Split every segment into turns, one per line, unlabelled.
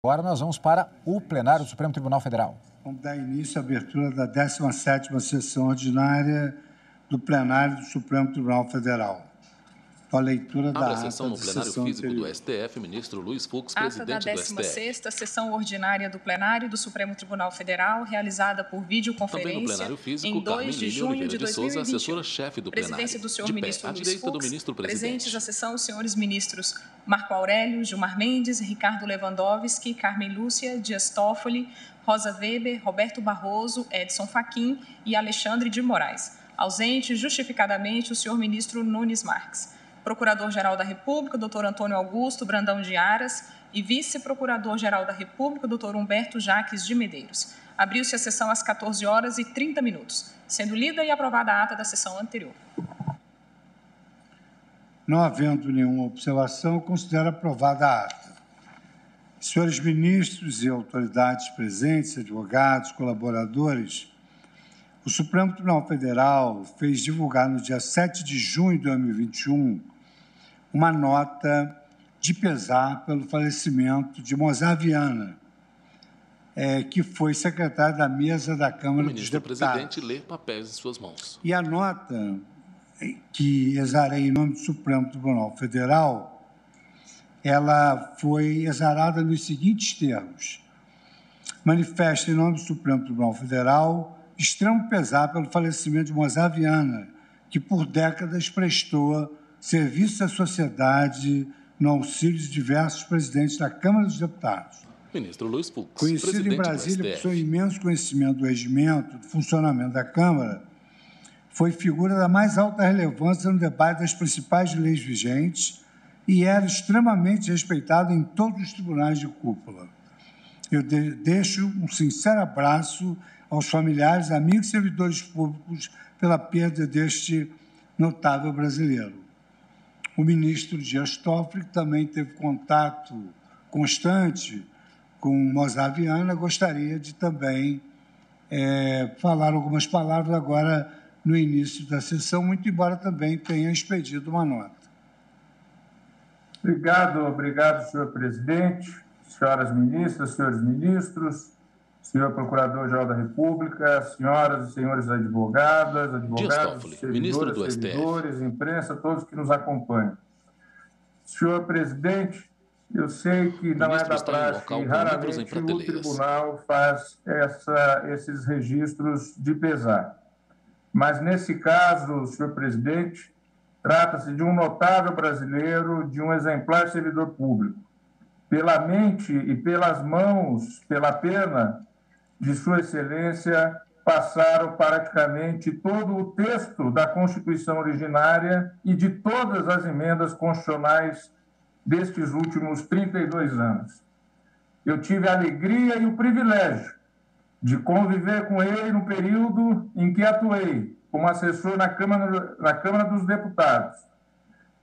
Agora nós vamos para o plenário do Supremo Tribunal Federal.
Vamos dar início à abertura da 17ª sessão ordinária do plenário do Supremo Tribunal Federal. A leitura da
ata a sessão no plenário físico
anterior.
do STF, ministro Luiz Fux,
Ata da
presidente do STF.
16ª sessão ordinária do plenário do Supremo Tribunal Federal, realizada por videoconferência
Também no plenário físico,
em 2 de
Carmen
junho
Oliveira
de
de Souza,
2021.
assessora-chefe do plenário.
Presidência do senhor
De pé,
ministro
à
Luiz
direita do
Fux,
ministro presidente.
presentes à sessão os senhores ministros Marco Aurélio, Gilmar Mendes, Ricardo Lewandowski, Carmen Lúcia, Dias Toffoli, Rosa Weber, Roberto Barroso, Edson Fachin e Alexandre de Moraes. Ausente, justificadamente, o senhor ministro Nunes Marques. Procurador-Geral da República, Dr. Antônio Augusto Brandão de Aras, e Vice-Procurador-Geral da República, Dr. Humberto Jaques de Medeiros. Abriu-se a sessão às 14h30, sendo lida e aprovada a ata da sessão anterior.
Não havendo nenhuma observação, considero aprovada a ata. Senhores ministros e autoridades presentes, advogados, colaboradores, o Supremo Tribunal Federal fez divulgar no dia 7 de junho de 2021 uma nota de pesar pelo falecimento de Mozart Viana, que foi secretário da mesa da Câmara dos Deputados.
O ministro-presidente lê papéis em suas mãos.
E a nota que exarei em nome do Supremo Tribunal Federal, ela foi exarada nos seguintes termos. Manifesta em nome do Supremo Tribunal Federal extremo pesar pelo falecimento de Mozart Viana, que por décadas prestou serviço à sociedade no auxílio de diversos presidentes da Câmara dos Deputados.
Ministro Luiz Fux,
conhecido
presidente
em Brasília
do
por
STF.
seu imenso conhecimento do regimento, do funcionamento da Câmara, foi figura da mais alta relevância no debate das principais leis vigentes e era extremamente respeitado em todos os tribunais de cúpula. Eu deixo um sincero abraço aos familiares, amigos e servidores públicos pela perda deste notável brasileiro. O ministro Dias Toffoli também teve contato constante com Mozart Viana, gostaria de também falar algumas palavras agora no início da sessão, muito embora também tenha expedido uma nota.
Obrigado, senhor presidente, senhoras ministras, senhores ministros, senhor Procurador-Geral da República, senhoras e senhores advogados, servidores, imprensa, todos que nos acompanham. Senhor presidente, eu sei que não é da praxe e raramente o tribunal faz esses registros de pesar. Mas, nesse caso, senhor presidente, trata-se de um notável brasileiro, de um exemplar servidor público. Pela mente e pelas mãos, pela pena de Sua Excelência, passaram praticamente todo o texto da Constituição originária e de todas as emendas constitucionais destes últimos 32 anos. Eu tive a alegria e o privilégio de conviver com ele no período em que atuei como assessor na Câmara dos Deputados,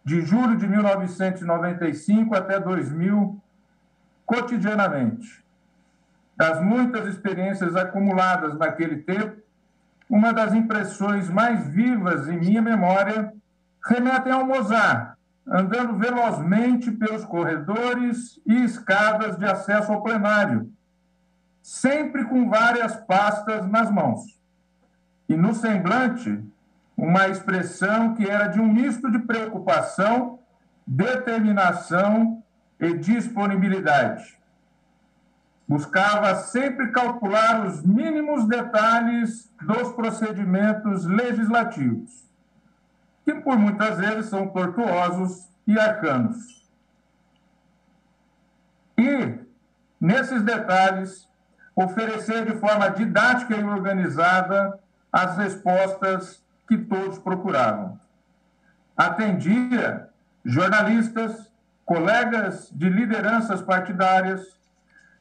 de julho de 1995 até 2000, cotidianamente. Das muitas experiências acumuladas naquele tempo, uma das impressões mais vivas em minha memória remetem ao Mozart, andando velozmente pelos corredores e escadas de acesso ao plenário, sempre com várias pastas nas mãos. E no semblante, uma expressão que era de um misto de preocupação, determinação e disponibilidade. Buscava sempre calcular os mínimos detalhes dos procedimentos legislativos, que por muitas vezes são tortuosos e arcanos. E, nesses detalhes, oferecer de forma didática e organizada as respostas que todos procuravam. Atendia jornalistas, colegas de lideranças partidárias,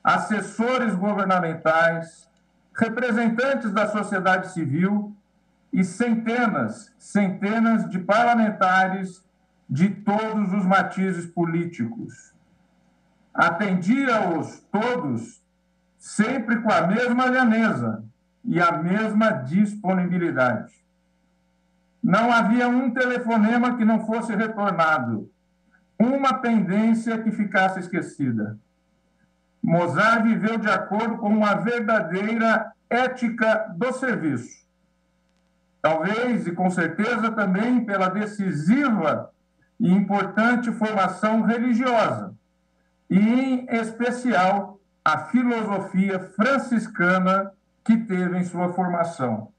assessores governamentais, representantes da sociedade civil e centenas de parlamentares de todos os matizes políticos. Atendia-os todos sempre com a mesma lhaneza e a mesma disponibilidade. Não havia um telefonema que não fosse retornado, uma pendência que ficasse esquecida. Mozart viveu de acordo com uma verdadeira ética do serviço. Talvez, e com certeza também, pela decisiva e importante formação religiosa, e, em especial, a filosofia franciscana que teve em sua formação.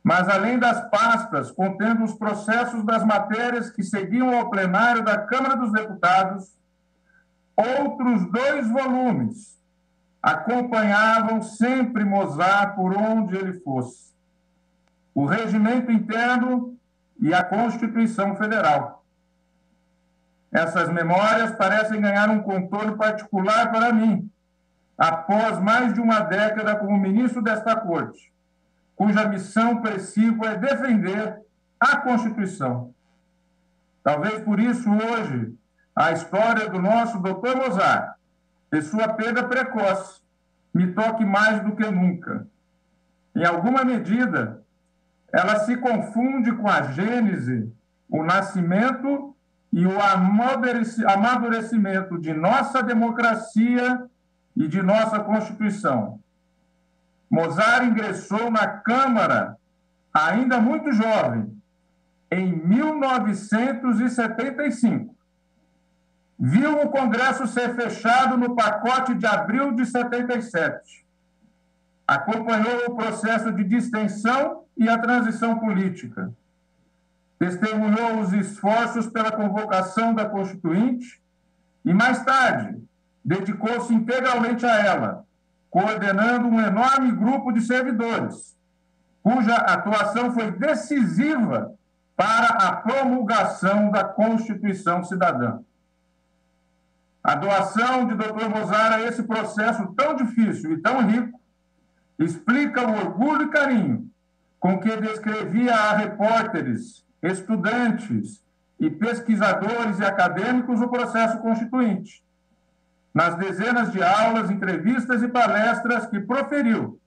Mas, além das pastas contendo os processos das matérias que seguiam ao plenário da Câmara dos Deputados, outros 2 volumes acompanhavam sempre Mozart por onde ele fosse: o Regimento Interno e a Constituição Federal. Essas memórias parecem ganhar um contorno particular para mim, após mais de uma década como ministro desta Corte, cuja missão principal é defender a Constituição. Talvez por isso, hoje, a história do nosso Dr. Mozart e sua perda precoce me toque mais do que nunca. Em alguma medida, ela se confunde com a gênese, o nascimento e o amadurecimento de nossa democracia e de nossa Constituição. Mozart ingressou na Câmara ainda muito jovem, em 1975. Viu o Congresso ser fechado no pacote de abril de 77. Acompanhou o processo de distensão e a transição política. Testemunhou os esforços pela convocação da Constituinte e, mais tarde, dedicou-se integralmente a ela, coordenando um enorme grupo de servidores, cuja atuação foi decisiva para a promulgação da Constituição Cidadã. A doação de Dr. Mozart a esse processo tão difícil e tão rico explica o orgulho e carinho com que descrevia a repórteres, estudantes e pesquisadores e acadêmicos o processo constituinte, nas dezenas de aulas, entrevistas e palestras que proferiu,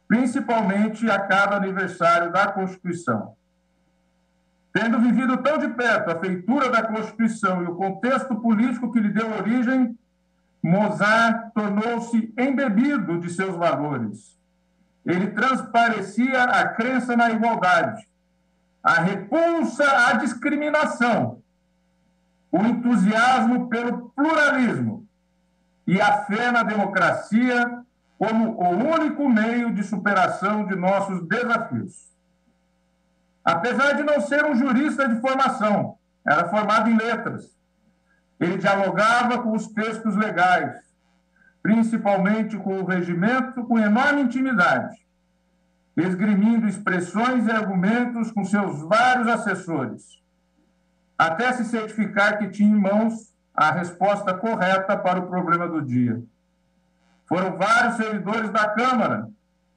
principalmente a cada aniversário da Constituição. Tendo vivido tão de perto a feitura da Constituição e o contexto político que lhe deu origem, Mozart tornou-se embebido de seus valores. Ele transparecia a crença na igualdade, a repulsa à discriminação, o entusiasmo pelo pluralismo e a fé na democracia como o único meio de superação de nossos desafios. Apesar de não ser um jurista de formação, era formado em letras. Ele dialogava com os textos legais, principalmente com o regimento, com enorme intimidade, esgrimindo expressões e argumentos com seus vários assessores, até se certificar que tinha em mãos a resposta correta para o problema do dia. Foram vários servidores da Câmara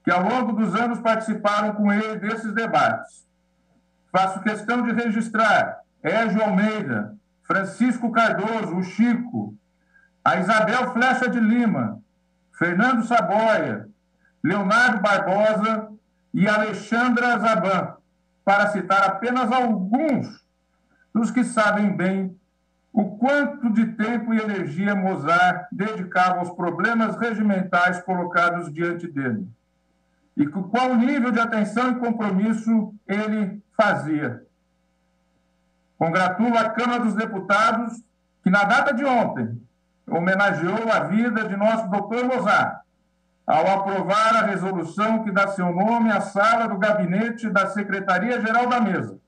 que, ao longo dos anos, participaram com ele desses debates. Faço questão de registrar Érgio Almeida, Francisco Cardoso, o Chico, a Isabel Flecha de Lima, Fernando Saboia, Leonardo Barbosa e Alexandra Zaban, para citar apenas alguns dos que sabem bem o quanto de tempo e energia Mozart dedicava aos problemas regimentais colocados diante dele, e qual nível de atenção e compromisso ele fazia. Congratulo a Câmara dos Deputados, que na data de ontem homenageou a vida de nosso Dr. Mozart, ao aprovar a resolução que dá seu nome à sala do gabinete da Secretaria-Geral da Mesa,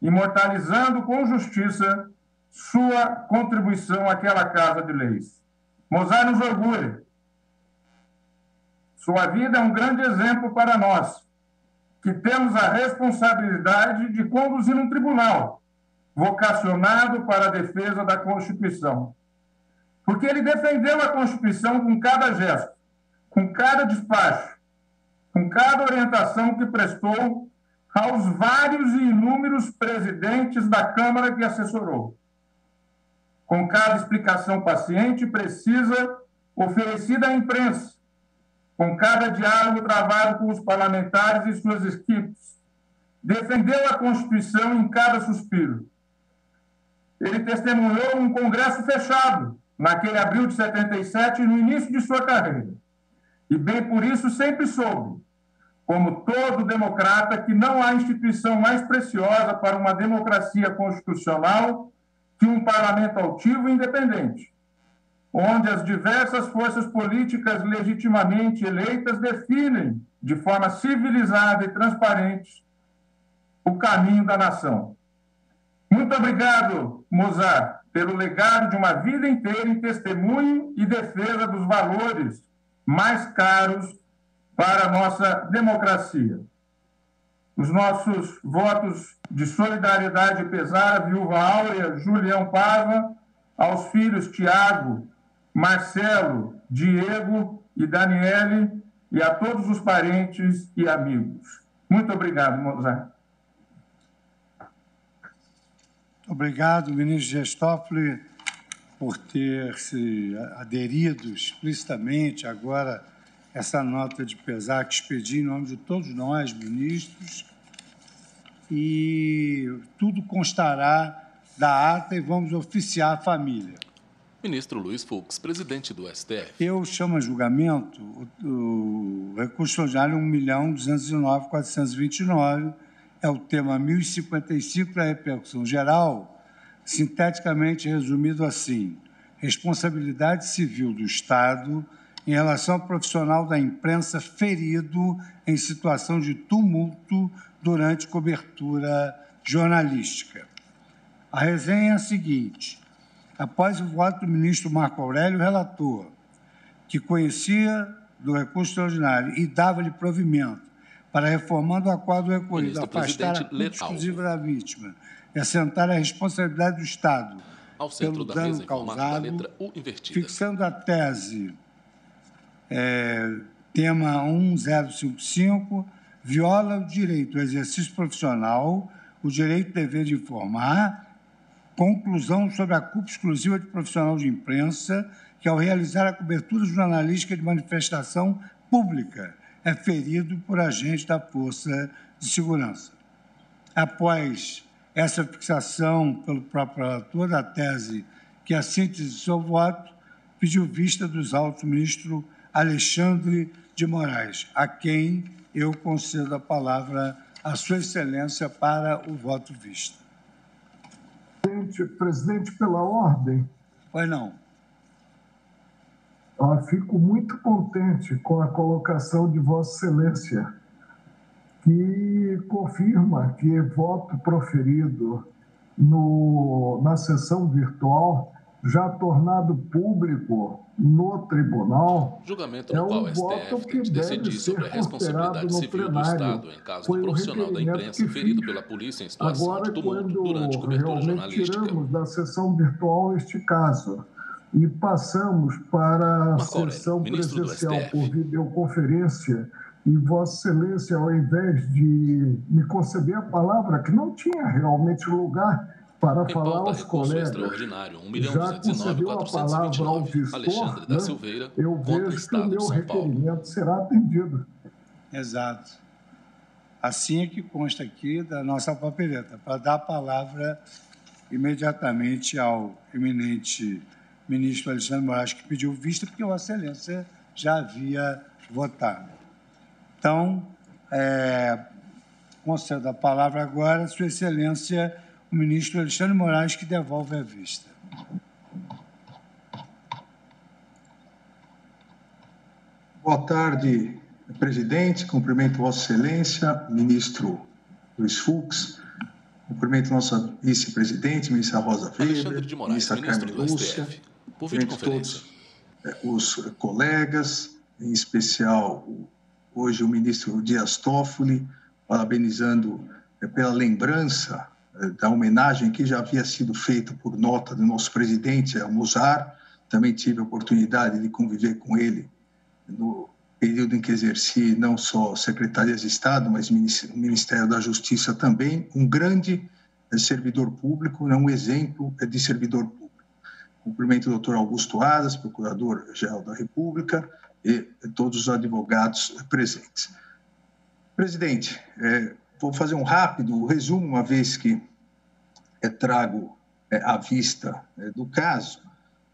imortalizando com justiça sua contribuição àquela Casa de Leis. Mozart nos orgulha. Sua vida é um grande exemplo para nós, que temos a responsabilidade de conduzir um tribunal vocacionado para a defesa da Constituição. Porque ele defendeu a Constituição com cada gesto, com cada despacho, com cada orientação que prestou aos vários e inúmeros presidentes da Câmara que assessorou, com cada explicação paciente e precisa oferecida à imprensa, com cada diálogo travado com os parlamentares e suas equipes. Defendeu a Constituição em cada suspiro. Ele testemunhou um Congresso fechado, naquele abril de 77, no início de sua carreira. E bem por isso sempre soube, como todo democrata, que não há instituição mais preciosa para uma democracia constitucional que um parlamento altivo e independente, onde as diversas forças políticas legitimamente eleitas definem, de forma civilizada e transparente, o caminho da nação. Muito obrigado, Mozart, pelo legado de uma vida inteira em testemunho e defesa dos valores mais caros para a nossa democracia. Os nossos votos de solidariedade e pesar à viúva Áurea, Julião Pava, aos filhos Tiago, Marcelo, Diego e Daniele, e a todos os parentes e amigos. Muito obrigado, Mozart.
Obrigado, ministro Dias Toffoli, por ter se aderido explicitamente agora a essa nota de pesar que expedi em nome de todos nós, ministros, e tudo constará da ata e vamos oficiar a família.
Ministro Luiz Fux, presidente do STF.
Eu chamo a julgamento o recurso extraordinário 1.209.429, é o tema 1055 da repercussão geral, sinteticamente resumido assim: responsabilidade civil do Estado em relação ao profissional da imprensa ferido em situação de tumulto durante cobertura jornalística. A resenha é a seguinte: após o voto do ministro Marco Aurélio, relator, que conhecia do recurso extraordinário e dava-lhe provimento para, reformando o acordo recorrido, afastar a culpa exclusiva da vítima e assentar a responsabilidade do Estado pelo dano causado, fixando a tese tema 1055, viola o direito ao exercício profissional, o direito e dever de informar, conclusão sobre a culpa exclusiva de profissional de imprensa que, ao realizar a cobertura jornalística de manifestação pública, é ferido por agente da Força de Segurança. Após essa fixação pelo próprio relator da tese que a síntese do seu voto, pediu vista dos autos do ministro Alexandre de Moraes, a quem eu concedo a palavra à Sua Excelência para o voto visto.
Presidente, pela ordem.
Pois não.
Fico muito contente com a colocação de Vossa Excelência, que confirma que voto proferido na sessão virtual, já tornado público no tribunal,
julgamento no qual o STF tem de decidir sobre a responsabilidade civil do Estado em caso do profissional da imprensa ferido pela polícia em situação de tumulto durante cobertura jornalística.
Tiramos da sessão virtual este caso e passamos para a sessão presencial por videoconferência, e Vossa Excelência, ao invés de me conceder a palavra, que não tinha realmente lugar para falar aos colegas, já concedeu a palavra ao gestor,
da Silveira,
eu vejo que o meu requerimento será atendido.
Exato. Assim é que consta aqui da nossa papeleta, para dar a palavra imediatamente ao eminente ministro Alexandre de Moraes, que pediu vista, porque Vossa Excelência já havia votado. Então, concedo a palavra agora à Sua Excelência, o ministro Alexandre de Moraes, que devolve a vista.
Boa tarde, presidente. Cumprimento Vossa Excelência, ministro Luiz Fux. Cumprimento nossa vice-presidente, ministra Rosa Weber, ministra Carmen Lúcia. Cumprimento todos os colegas, em especial hoje o ministro Dias Toffoli, parabenizando pela lembrança da homenagem que já havia sido feita por nota do nosso presidente, ao Mozart. Também tive a oportunidade de conviver com ele no período em que exerci não só Secretarias de Estado, mas o Ministério da Justiça também, um grande servidor público, um exemplo de servidor público. Cumprimento o doutor Augusto Aras, Procurador-Geral da República, e todos os advogados presentes. Presidente, vou fazer um rápido resumo, uma vez que trago à vista do caso.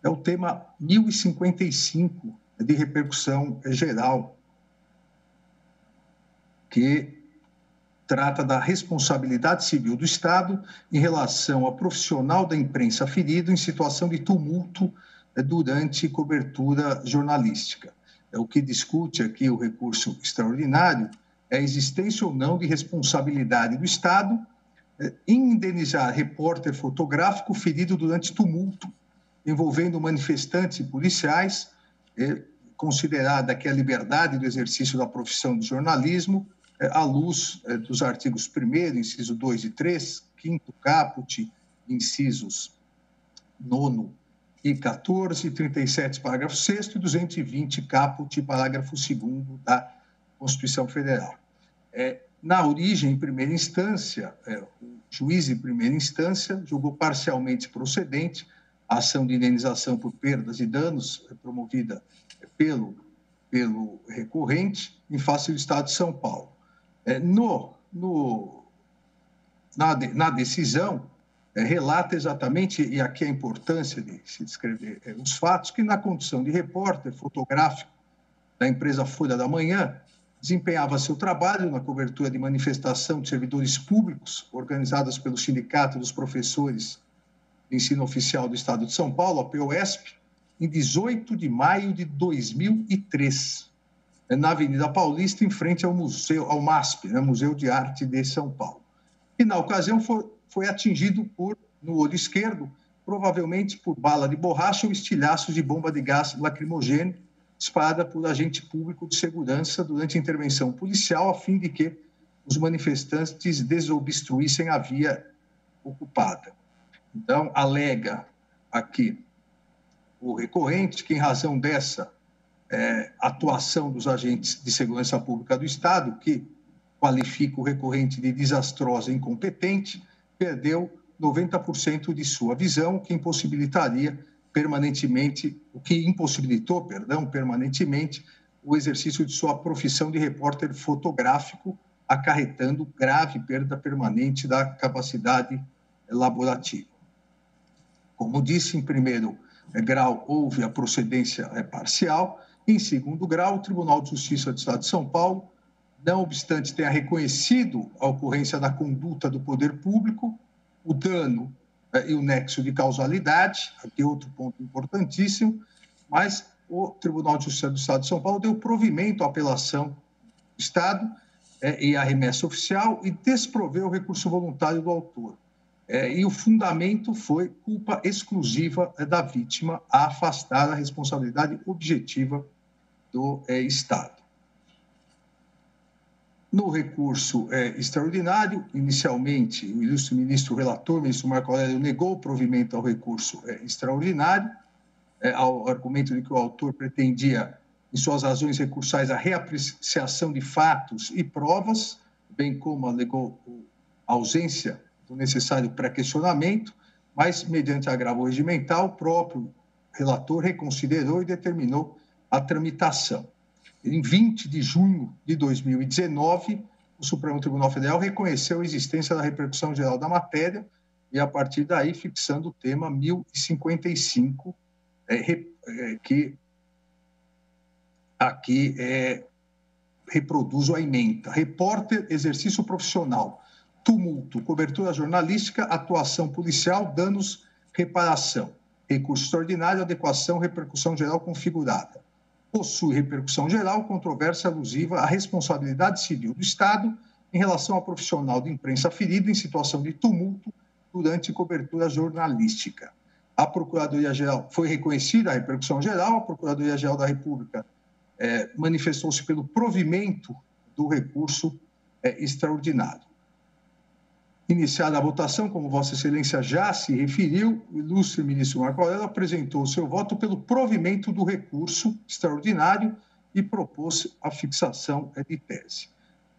é o tema 1055 de repercussão geral, que trata da responsabilidade civil do Estado em relação a profissional da imprensa ferido em situação de tumulto durante cobertura jornalística. O que discute aqui o recurso extraordinário é a existência ou não de responsabilidade do Estado em indenizar repórter fotográfico ferido durante tumulto envolvendo manifestantes e policiais, considerada que a liberdade do exercício da profissão de jornalismo à luz dos artigos 1º, inciso 2 e 3, 5º caput, incisos 9º e 14, 37, parágrafo 6º e 220 caput, parágrafo 2º da Constituição Federal. Na origem, em primeira instância, o juiz em primeira instância julgou parcialmente procedente a ação de indenização por perdas e danos promovida pelo recorrente em face do Estado de São Paulo. Na decisão, relata exatamente, e aqui a importância de se descrever os fatos, que na condição de repórter fotográfico da empresa Folha da Manhã, desempenhava seu trabalho na cobertura de manifestação de servidores públicos organizadas pelo Sindicato dos Professores de Ensino Oficial do Estado de São Paulo, a POESP, em 18 de maio de 2003. Na Avenida Paulista, em frente ao MASP, Museu de Arte de São Paulo. E, na ocasião, foi atingido no olho esquerdo, provavelmente por bala de borracha ou estilhaços de bomba de gás lacrimogêneo, disparada por agente público de segurança durante a intervenção policial, a fim de que os manifestantes desobstruíssem a via ocupada. Então, alega aqui o recorrente que, em razão dessa atuação dos agentes de segurança pública do Estado, que qualifica o recorrente de desastrosa e incompetente, perdeu 90% de sua visão, o que impossibilitou permanentemente o exercício de sua profissão de repórter fotográfico, acarretando grave perda permanente da capacidade laborativa. Como disse, em primeiro grau, houve a procedência parcial. Em segundo grau, o Tribunal de Justiça do Estado de São Paulo, não obstante tenha reconhecido a ocorrência da conduta do poder público, o dano e o nexo de causalidade, aqui outro ponto importantíssimo, mas o Tribunal de Justiça do Estado de São Paulo deu provimento à apelação do Estado e à remessa oficial e desproveu o recurso voluntário do autor. E o fundamento foi culpa exclusiva da vítima a afastar a responsabilidade objetiva do Estado. No recurso extraordinário, inicialmente, o ilustre ministro relator, ministro Marco Aurélio, negou o provimento ao recurso extraordinário, ao argumento de que o autor pretendia, em suas razões recursais, a reapreciação de fatos e provas, bem como alegou a ausência do necessário pré-questionamento, mas, mediante agravo regimental, o próprio relator reconsiderou e determinou a tramitação. Em 20 de junho de 2019, o Supremo Tribunal Federal reconheceu a existência da repercussão geral da matéria e, a partir daí, fixando o tema 1055, que aqui reproduzo a ementa. Repórter, exercício profissional, tumulto, cobertura jornalística, atuação policial, danos, reparação. Recurso extraordinário, adequação, repercussão geral configurada. Possui repercussão geral, controvérsia alusiva à responsabilidade civil do Estado em relação ao profissional de imprensa ferido em situação de tumulto durante cobertura jornalística. A Procuradoria-Geral foi reconhecida a repercussão geral, a Procuradoria-Geral da República manifestou-se pelo provimento do recurso extraordinário. Iniciada a votação, como Vossa Excelência já se referiu, o ilustre ministro Marco Aurélio apresentou seu voto pelo provimento do recurso extraordinário e propôs a fixação de tese.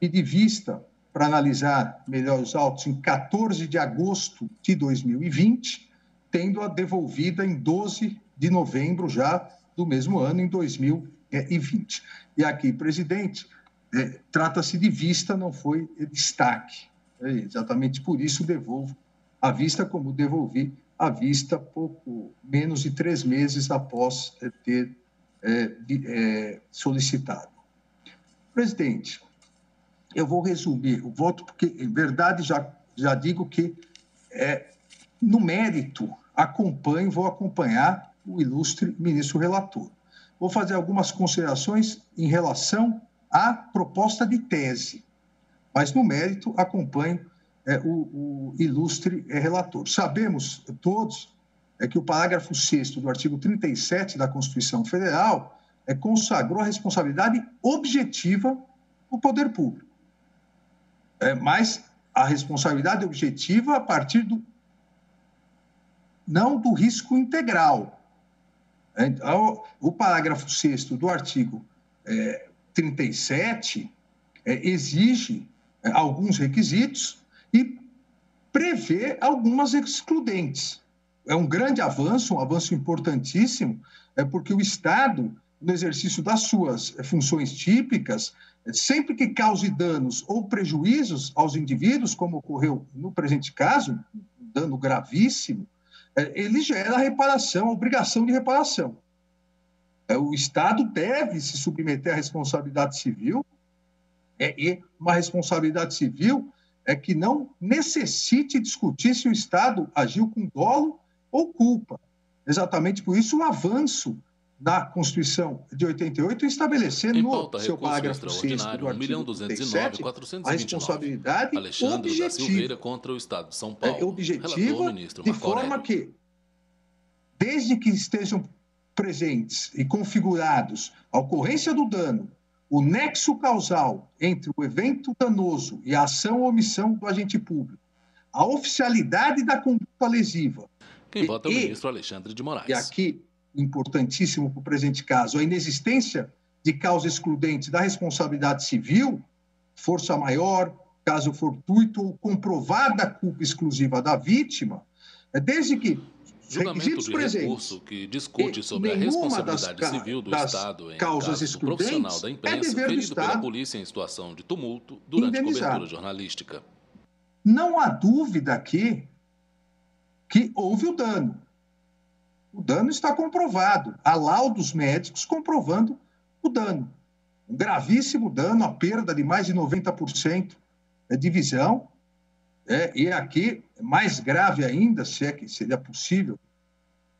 E de vista, para analisar melhor os autos, em 14 de agosto de 2020, tendo-a devolvida em 12 de novembro já do mesmo ano, em 2020. E aqui, presidente, trata-se de vista, não foi destaque. Exatamente por isso devolvo a vista, como devolvi à vista pouco menos de 3 meses após ter solicitado. Presidente, eu vou resumir o voto, porque, em verdade, já digo que, no mérito, vou acompanhar o ilustre ministro relator. Vou fazer algumas considerações em relação à proposta de tese, mas, no mérito, acompanho o ilustre relator. Sabemos todos que o parágrafo 6º do artigo 37 da Constituição Federal consagrou a responsabilidade objetiva do poder público. Mas a responsabilidade objetiva a partir não do risco integral. O parágrafo 6º do artigo 37 exige alguns requisitos e prevê algumas excludentes. É um grande avanço, um avanço importantíssimo, porque o Estado, no exercício das suas funções típicas, sempre que cause danos ou prejuízos aos indivíduos, como ocorreu no presente caso, um dano gravíssimo, ele gera a reparação, a obrigação de reparação. O Estado deve se submeter à responsabilidade civil, e uma responsabilidade civil que não necessite discutir se o Estado agiu com dolo ou culpa. Exatamente por isso o avanço da Constituição de 88, estabelecendo no seu parágrafo 6º do artigo 37 a responsabilidade objetiva,
contra o Estado de São Paulo.
Objetiva de forma que, desde que estejam presentes e configurados a ocorrência do dano, o nexo causal entre o evento danoso e a ação ou omissão do agente público, a oficialidade da conduta lesiva.
Quem vota é o ministro Alexandre de Moraes.
E aqui, importantíssimo para o presente caso, a inexistência de causa excludente da responsabilidade civil, força maior, caso fortuito ou comprovada culpa exclusiva da vítima, desde que
julgamento de recurso que discute sobre a responsabilidade civil do Estado em caso do profissional da imprensa ferido pela polícia em situação de tumulto durante cobertura jornalística.
Não há dúvida aqui que houve o dano. O dano está comprovado. Há laudos médicos comprovando o dano. Um gravíssimo dano, a perda de mais de 90% de visão. E aqui, mais grave ainda, se é que seria possível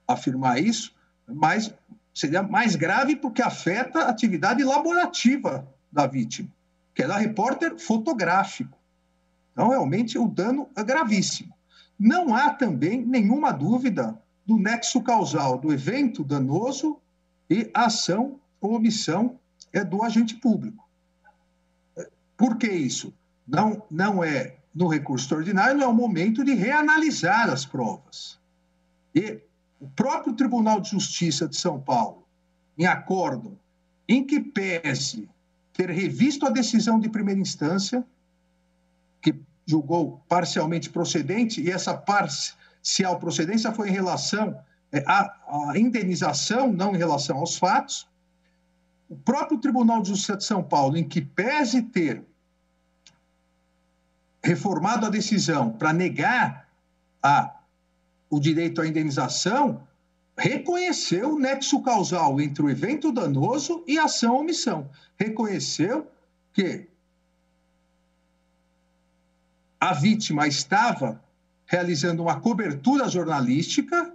afirmar isso, mas seria mais grave porque afeta a atividade laborativa da vítima, que era repórter fotográfico. Então, realmente, o dano é gravíssimo. Não há também nenhuma dúvida do nexo causal do evento danoso e a ação ou omissão do agente público. Por que isso? Não é no recurso extraordinário, não é o momento de reanalisar as provas. E o próprio Tribunal de Justiça de São Paulo, em acórdão, em que pese ter revisto a decisão de primeira instância, que julgou parcialmente procedente, e essa parcial procedência foi em relação à indenização, não em relação aos fatos. O próprio Tribunal de Justiça de São Paulo, em que pese ter reformado a decisão para negar o direito à indenização, reconheceu o nexo causal entre o evento danoso e a ação ou omissão. Reconheceu que a vítima estava realizando uma cobertura jornalística,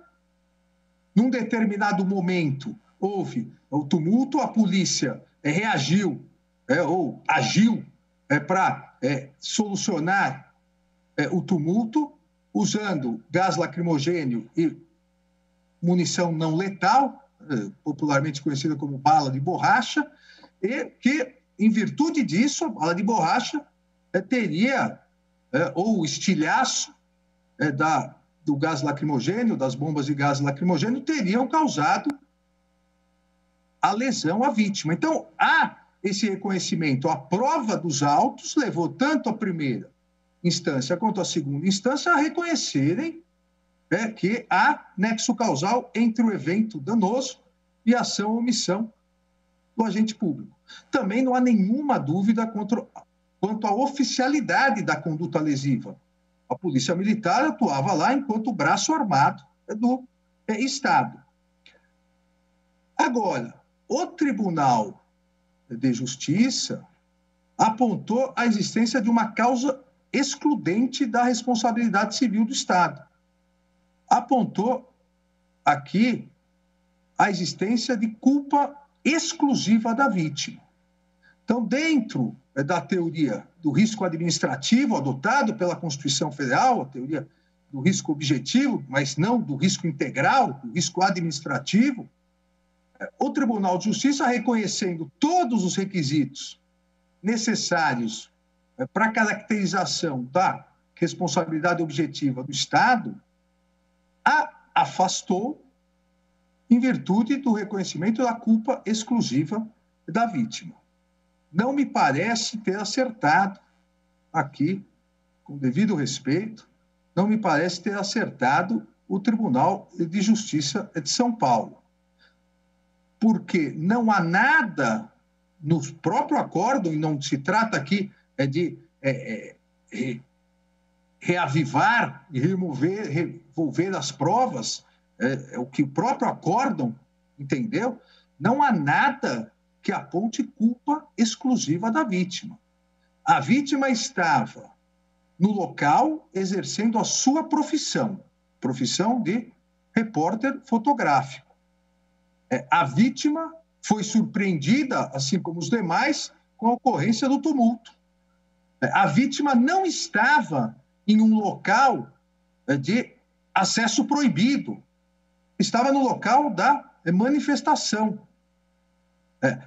num determinado momento houve o tumulto, a polícia reagiu ou agiu para solucionar o tumulto, usando gás lacrimogêneo e munição não letal, popularmente conhecida como bala de borracha, e que, em virtude disso, a bala de borracha teria, ou o estilhaço do gás lacrimogêneo, das bombas de gás lacrimogêneo, teriam causado a lesão à vítima. Então, há esse reconhecimento. A prova dos autos levou tanto a primeira instância quanto a segunda instância a reconhecerem que há nexo causal entre o evento danoso e a ação ou omissão do agente público. Também não há nenhuma dúvida quanto à oficialidade da conduta lesiva. A polícia militar atuava lá enquanto braço armado do Estado. Agora, o Tribunal de Justiça apontou a existência de uma causa excludente da responsabilidade civil do Estado. Apontou aqui a existência de culpa exclusiva da vítima. Então, dentro da teoria do risco administrativo adotado pela Constituição Federal, a teoria do risco objetivo, mas não do risco integral, do risco administrativo, o Tribunal de Justiça, reconhecendo todos os requisitos necessários para a caracterização da responsabilidade objetiva do Estado, a afastou em virtude do reconhecimento da culpa exclusiva da vítima. Não me parece ter acertado aqui, com devido respeito, não me parece ter acertado o Tribunal de Justiça de São Paulo. Porque não há nada no próprio acórdão, e não se trata aqui de reavivar e revolver as provas, o que o próprio acórdão entendeu, não há nada que aponte culpa exclusiva da vítima. A vítima estava no local exercendo a sua profissão de repórter fotográfico. A vítima foi surpreendida, assim como os demais, com a ocorrência do tumulto. A vítima não estava em um local de acesso proibido, estava no local da manifestação.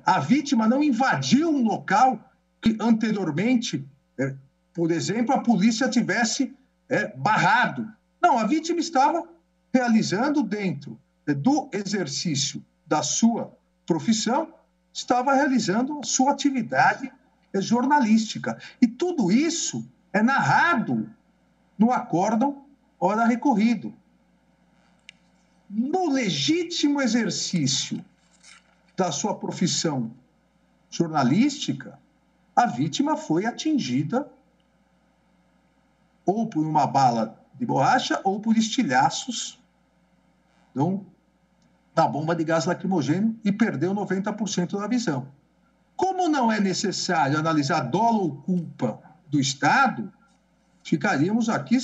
A vítima não invadiu um local que anteriormente, por exemplo, a polícia tivesse barrado. Não, a vítima estava realizando dentro do exercício da sua profissão, estava realizando a sua atividade jornalística. E tudo isso é narrado no acórdão ora recorrido. No legítimo exercício da sua profissão jornalística, a vítima foi atingida ou por uma bala de borracha ou por estilhaços da bomba de gás lacrimogêneo e perdeu 90% da visão. Como não é necessário analisar dolo ou culpa do Estado, ficaríamos aqui,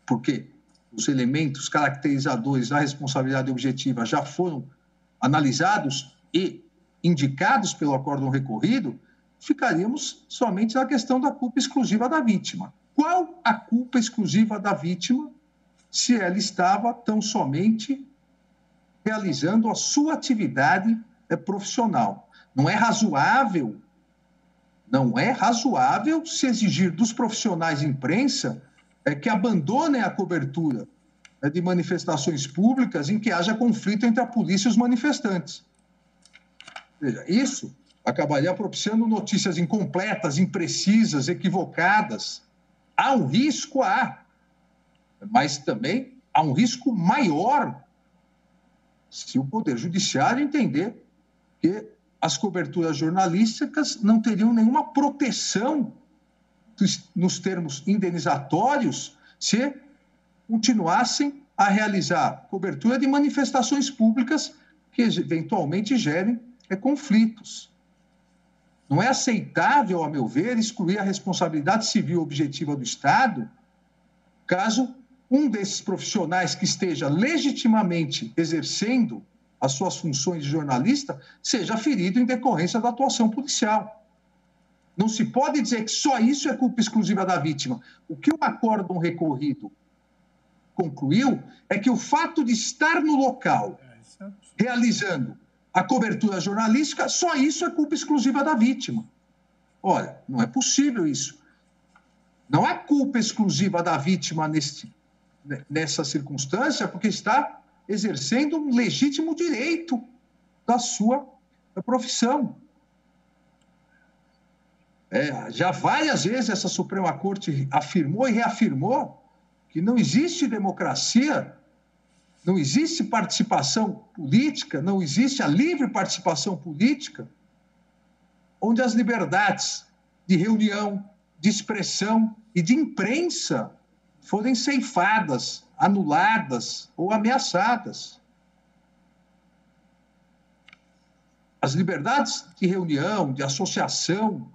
porque os elementos caracterizadores da responsabilidade objetiva já foram analisados e indicados pelo acórdão recorrido, ficaríamos somente na questão da culpa exclusiva da vítima. Qual a culpa exclusiva da vítima se ela estava tão somente realizando a sua atividade profissional? Não é razoável se exigir dos profissionais de imprensa que abandonem a cobertura de manifestações públicas em que haja conflito entre a polícia e os manifestantes. Veja, isso acabaria propiciando notícias incompletas, imprecisas, equivocadas. Há um risco, mas também há um risco maior se o Poder Judiciário entender que as coberturas jornalísticas não teriam nenhuma proteção nos termos indenizatórios se continuassem a realizar cobertura de manifestações públicas que eventualmente gerem conflitos. Não é aceitável, a meu ver, excluir a responsabilidade civil objetiva do Estado caso um desses profissionais que esteja legitimamente exercendo as suas funções de jornalista seja ferido em decorrência da atuação policial. Não se pode dizer que só isso é culpa exclusiva da vítima. O que o acórdão recorrido concluiu é que o fato de estar no local realizando a cobertura jornalística, só isso é culpa exclusiva da vítima. Olha, não é possível isso. Não há culpa exclusiva da vítima nessa circunstância, porque está exercendo um legítimo direito da sua profissão. Já várias vezes essa Suprema Corte afirmou e reafirmou que não existe democracia, não existe participação política, não existe a livre participação política, onde as liberdades de reunião, de expressão e de imprensa forem ceifadas, anuladas ou ameaçadas. As liberdades de reunião, de associação,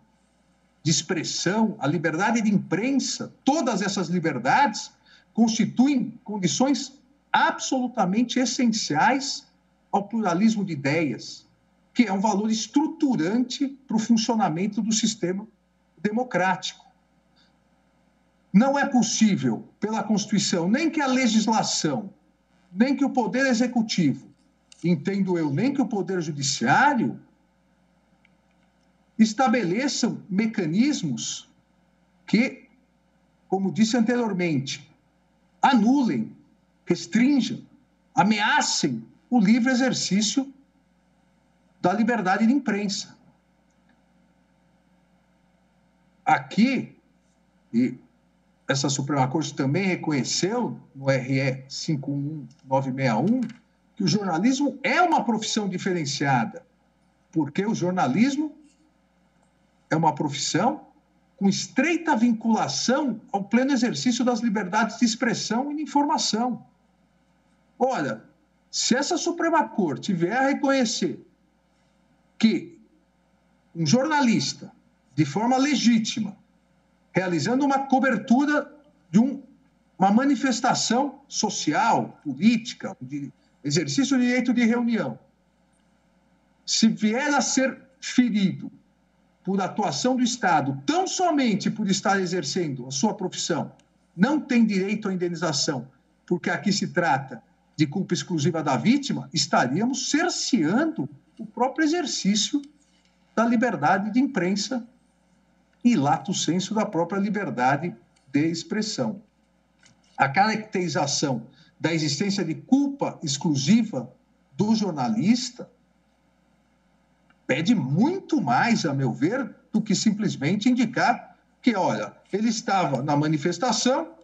de expressão, a liberdade de imprensa, todas essas liberdades constituem condições absolutamente essenciais ao pluralismo de ideias, que é um valor estruturante para o funcionamento do sistema democrático. Não é possível, pela Constituição, nem que a legislação, nem que o Poder Executivo, entendo eu, nem que o Poder Judiciário, estabeleçam mecanismos que, como disse anteriormente, anulem, restringam, ameacem o livre exercício da liberdade de imprensa. Aqui, e essa Suprema Corte também reconheceu, no RE 51961, que o jornalismo é uma profissão diferenciada, porque o jornalismo é uma profissão com estreita vinculação ao pleno exercício das liberdades de expressão e de informação. Olha, se essa Suprema Corte vier a reconhecer que um jornalista, de forma legítima, realizando uma cobertura de uma manifestação social, política, de exercício do direito de reunião, se vier a ser ferido por atuação do Estado, tão somente por estar exercendo a sua profissão, não tem direito à indenização, porque aqui se trata de culpa exclusiva da vítima, estaríamos cerceando o próprio exercício da liberdade de imprensa e lato sensu da própria liberdade de expressão. A caracterização da existência de culpa exclusiva do jornalista pede muito mais, a meu ver, do que simplesmente indicar que, olha, ele estava na manifestação,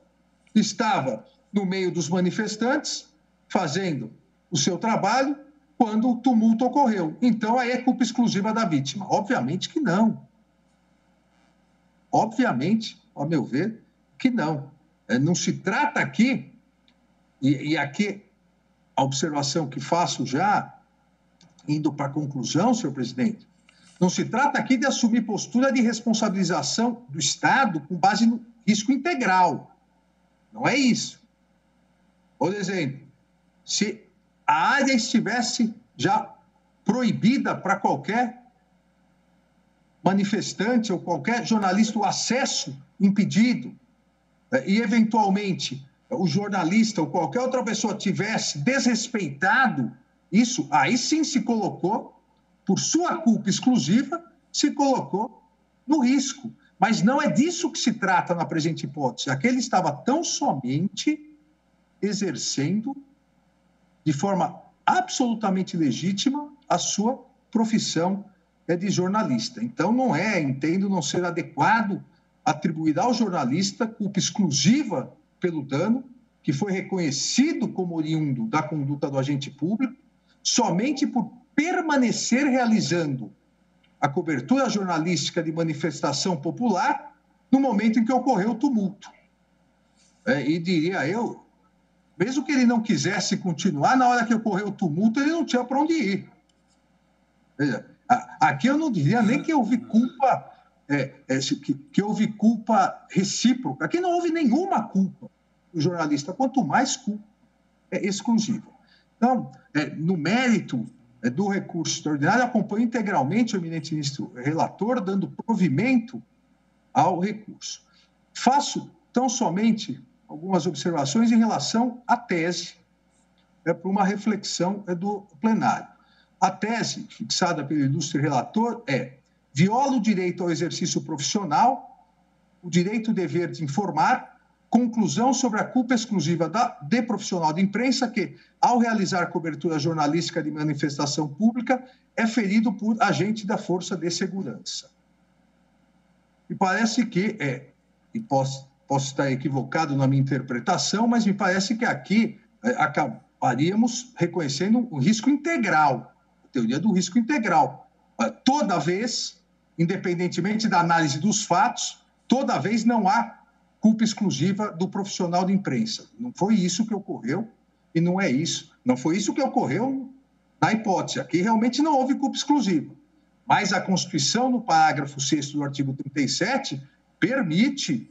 estava no meio dos manifestantes, fazendo o seu trabalho, quando o tumulto ocorreu. Então, aí é culpa exclusiva da vítima. Obviamente que não. Obviamente, a meu ver, que não. Não se trata aqui, e aqui a observação que faço já, indo para a conclusão, senhor presidente, não se trata aqui de assumir postura de responsabilização do Estado com base no risco integral. Não é isso. Por exemplo, se a área estivesse já proibida para qualquer manifestante ou qualquer jornalista o acesso impedido, e, eventualmente, o jornalista ou qualquer outra pessoa tivesse desrespeitado isso, aí sim se colocou, por sua culpa exclusiva, se colocou no risco. Mas não é disso que se trata na presente hipótese. Aquele estava tão somente exercendo, de forma absolutamente legítima, a sua profissão de jornalista. Então, entendo não ser adequado atribuir ao jornalista culpa exclusiva pelo dano, que foi reconhecido como oriundo da conduta do agente público, somente por permanecer realizando a cobertura jornalística de manifestação popular no momento em que ocorreu o tumulto. E diria eu, mesmo que ele não quisesse continuar, na hora que ocorreu o tumulto, ele não tinha para onde ir. Veja, aqui eu não diria nem que houve culpa, que houve culpa recíproca. Aqui não houve nenhuma culpa do jornalista, quanto mais culpa exclusiva. Então, no mérito do recurso extraordinário, acompanho integralmente o eminente ministro relator, dando provimento ao recurso. Faço tão somente algumas observações em relação à tese, para uma reflexão do plenário. A tese, fixada pelo ilustre relator, viola o direito ao exercício profissional, o direito e dever de informar, conclusão sobre a culpa exclusiva de profissional de imprensa que, ao realizar cobertura jornalística de manifestação pública, é ferido por agente da Força de Segurança. E parece que, e posso estar equivocado na minha interpretação, mas me parece que aqui acabaríamos reconhecendo um risco integral, a teoria do risco integral. Toda vez, independentemente da análise dos fatos, toda vez não há culpa exclusiva do profissional de imprensa. Não foi isso que ocorreu e não é isso. Não foi isso que ocorreu na hipótese. Aqui realmente não houve culpa exclusiva. Mas a Constituição, no parágrafo 6º do artigo 37, permite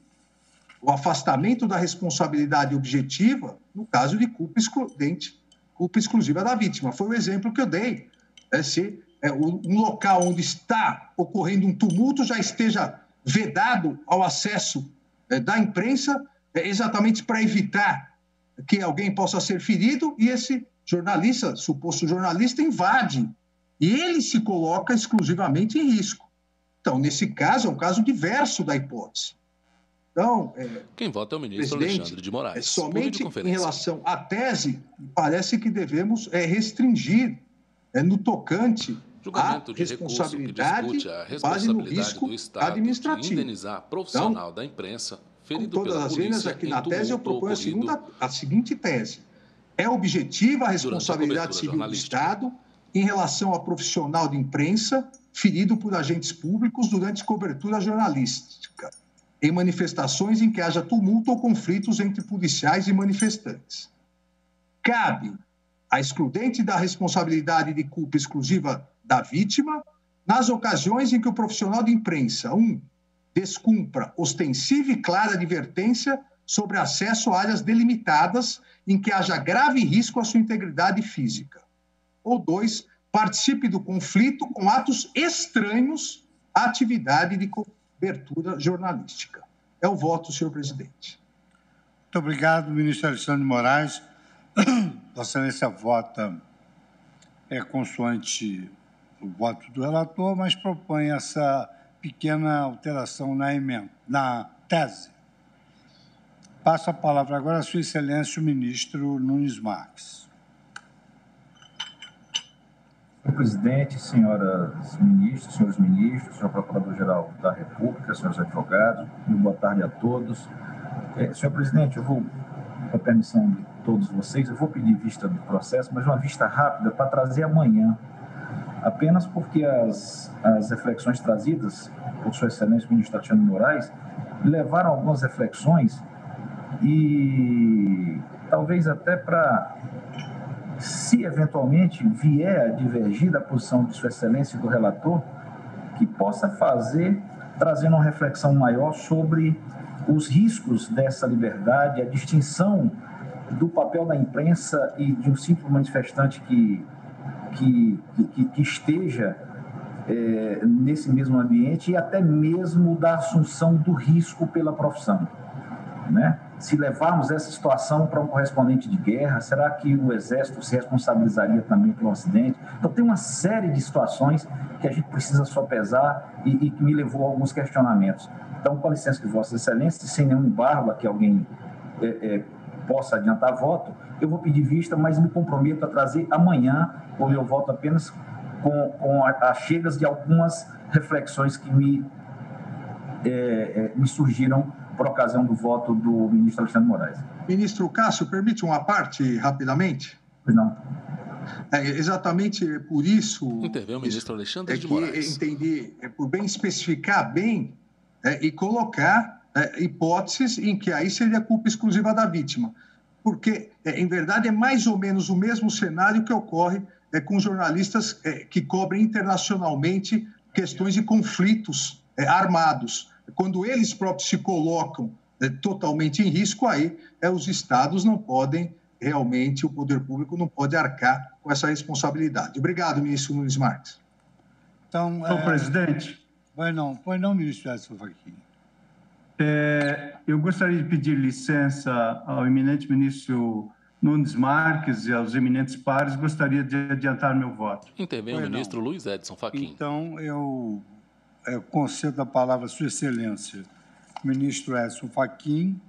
o afastamento da responsabilidade objetiva no caso de culpa excludente, culpa exclusiva da vítima. Foi o exemplo que eu dei. Se um local onde está ocorrendo um tumulto já esteja vedado ao acesso da imprensa, exatamente para evitar que alguém possa ser ferido, e esse jornalista, suposto jornalista, invade. E ele se coloca exclusivamente em risco. Então, nesse caso, é um caso diverso da hipótese. Então,
quem vota é o ministro Alexandre de Moraes.
Somente em relação à tese, parece que devemos restringir no tocante à responsabilidade, base no risco
do Estado
administrativo.
De indenizar profissional da imprensa ferido pela
polícia.
Todas as
aqui na tese, eu proponho a seguinte tese. É objetiva a responsabilidade civil do Estado em relação a profissional de imprensa ferido por agentes públicos durante cobertura jornalística, em manifestações em que haja tumulto ou conflitos entre policiais e manifestantes. Cabe a excludente da responsabilidade de culpa exclusiva da vítima nas ocasiões em que o profissional de imprensa, 1, descumpra ostensiva e clara advertência sobre acesso a áreas delimitadas em que haja grave risco à sua integridade física. Ou 2, participe do conflito com atos estranhos à atividade de cobertura jornalística. É o voto, senhor presidente.
Muito obrigado, ministro Alexandre de Moraes. Vossa Excelência vota consoante o voto do relator, mas propõe essa pequena alteração na tese. Passo a palavra agora a Sua Excelência, o ministro Nunes Marques.
Senhor presidente, senhoras ministras, senhores ministros, senhor procurador-geral da República, senhores advogados, muito boa tarde a todos. Senhor presidente, eu vou, com a permissão de todos vocês, eu vou pedir vista do processo, mas uma vista rápida para trazer amanhã, apenas porque as reflexões trazidas por Sua Excelência, o ministro Alexandre de Moraes, levaram algumas reflexões e talvez até para, se eventualmente vier a divergir da posição de Sua Excelência e do relator, que possa fazer, trazendo uma reflexão maior sobre os riscos dessa liberdade, a distinção do papel da imprensa e de um simples manifestante que esteja nesse mesmo ambiente, e até mesmo da assunção do risco pela profissão, né? Se levarmos essa situação para um correspondente de guerra, será que o Exército se responsabilizaria também pelo acidente? Então, tem uma série de situações que a gente precisa sopesar e que me levou a alguns questionamentos. Então, com a licença de Vossa Excelência, sem nenhum embargo a que alguém possa adiantar voto, eu vou pedir vista, mas me comprometo a trazer amanhã o meu voto apenas com as chegas de algumas reflexões que me surgiram por ocasião do voto do ministro Alexandre de Moraes.
Ministro Cássio, permite uma parte rapidamente?
Pois não.
Exatamente por isso...
Intervém o ministro Alexandre de Moraes.
Entendi, por bem especificar bem e colocar hipóteses em que aí seria culpa exclusiva da vítima. Porque, em verdade, é mais ou menos o mesmo cenário que ocorre com jornalistas que cobrem internacionalmente questões de conflitos armados. Quando eles próprios se colocam totalmente em risco, aí os estados não podem, realmente, o poder público não pode arcar com essa responsabilidade. Obrigado, ministro Nunes Marques.
Então,
senhor presidente.
Pois não, ministro Edson Fachin.
Eu gostaria de pedir licença ao eminente ministro Nunes Marques e aos eminentes pares, gostaria de adiantar meu voto.
Intervém o ministro Luiz Edson Fachin.
Então, eu concedo a palavra a Sua Excelência, ministro Edson Fachin,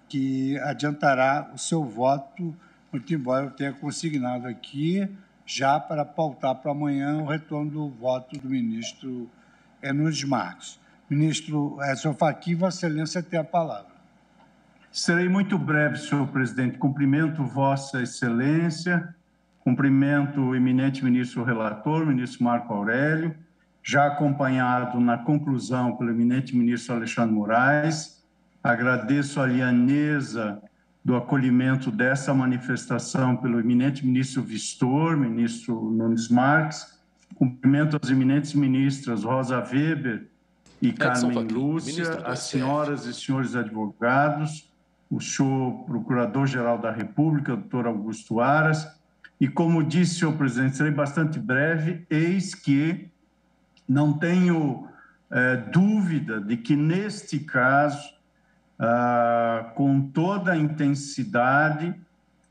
que adiantará o seu voto, muito embora eu tenha consignado aqui, já para pautar para amanhã, o retorno do voto do ministro Nunes Marques. Ministro Edson Fachin, Vossa Excelência tem a palavra.
Serei muito breve, senhor presidente. Cumprimento Vossa Excelência, cumprimento o eminente ministro relator, ministro Marco Aurélio, já acompanhado na conclusão pelo eminente ministro Alexandre de Moraes, agradeço a lianeza do acolhimento dessa manifestação pelo eminente ministro Vistor, ministro Nunes Marques, cumprimento as eminentes ministras Rosa Weber e Carmen Lúcia, as senhoras e senhores advogados, o senhor Procurador-Geral da República, doutor Augusto Aras, e como disse, senhor presidente, serei bastante breve, eis que não tenho dúvida de que, neste caso, com toda a intensidade,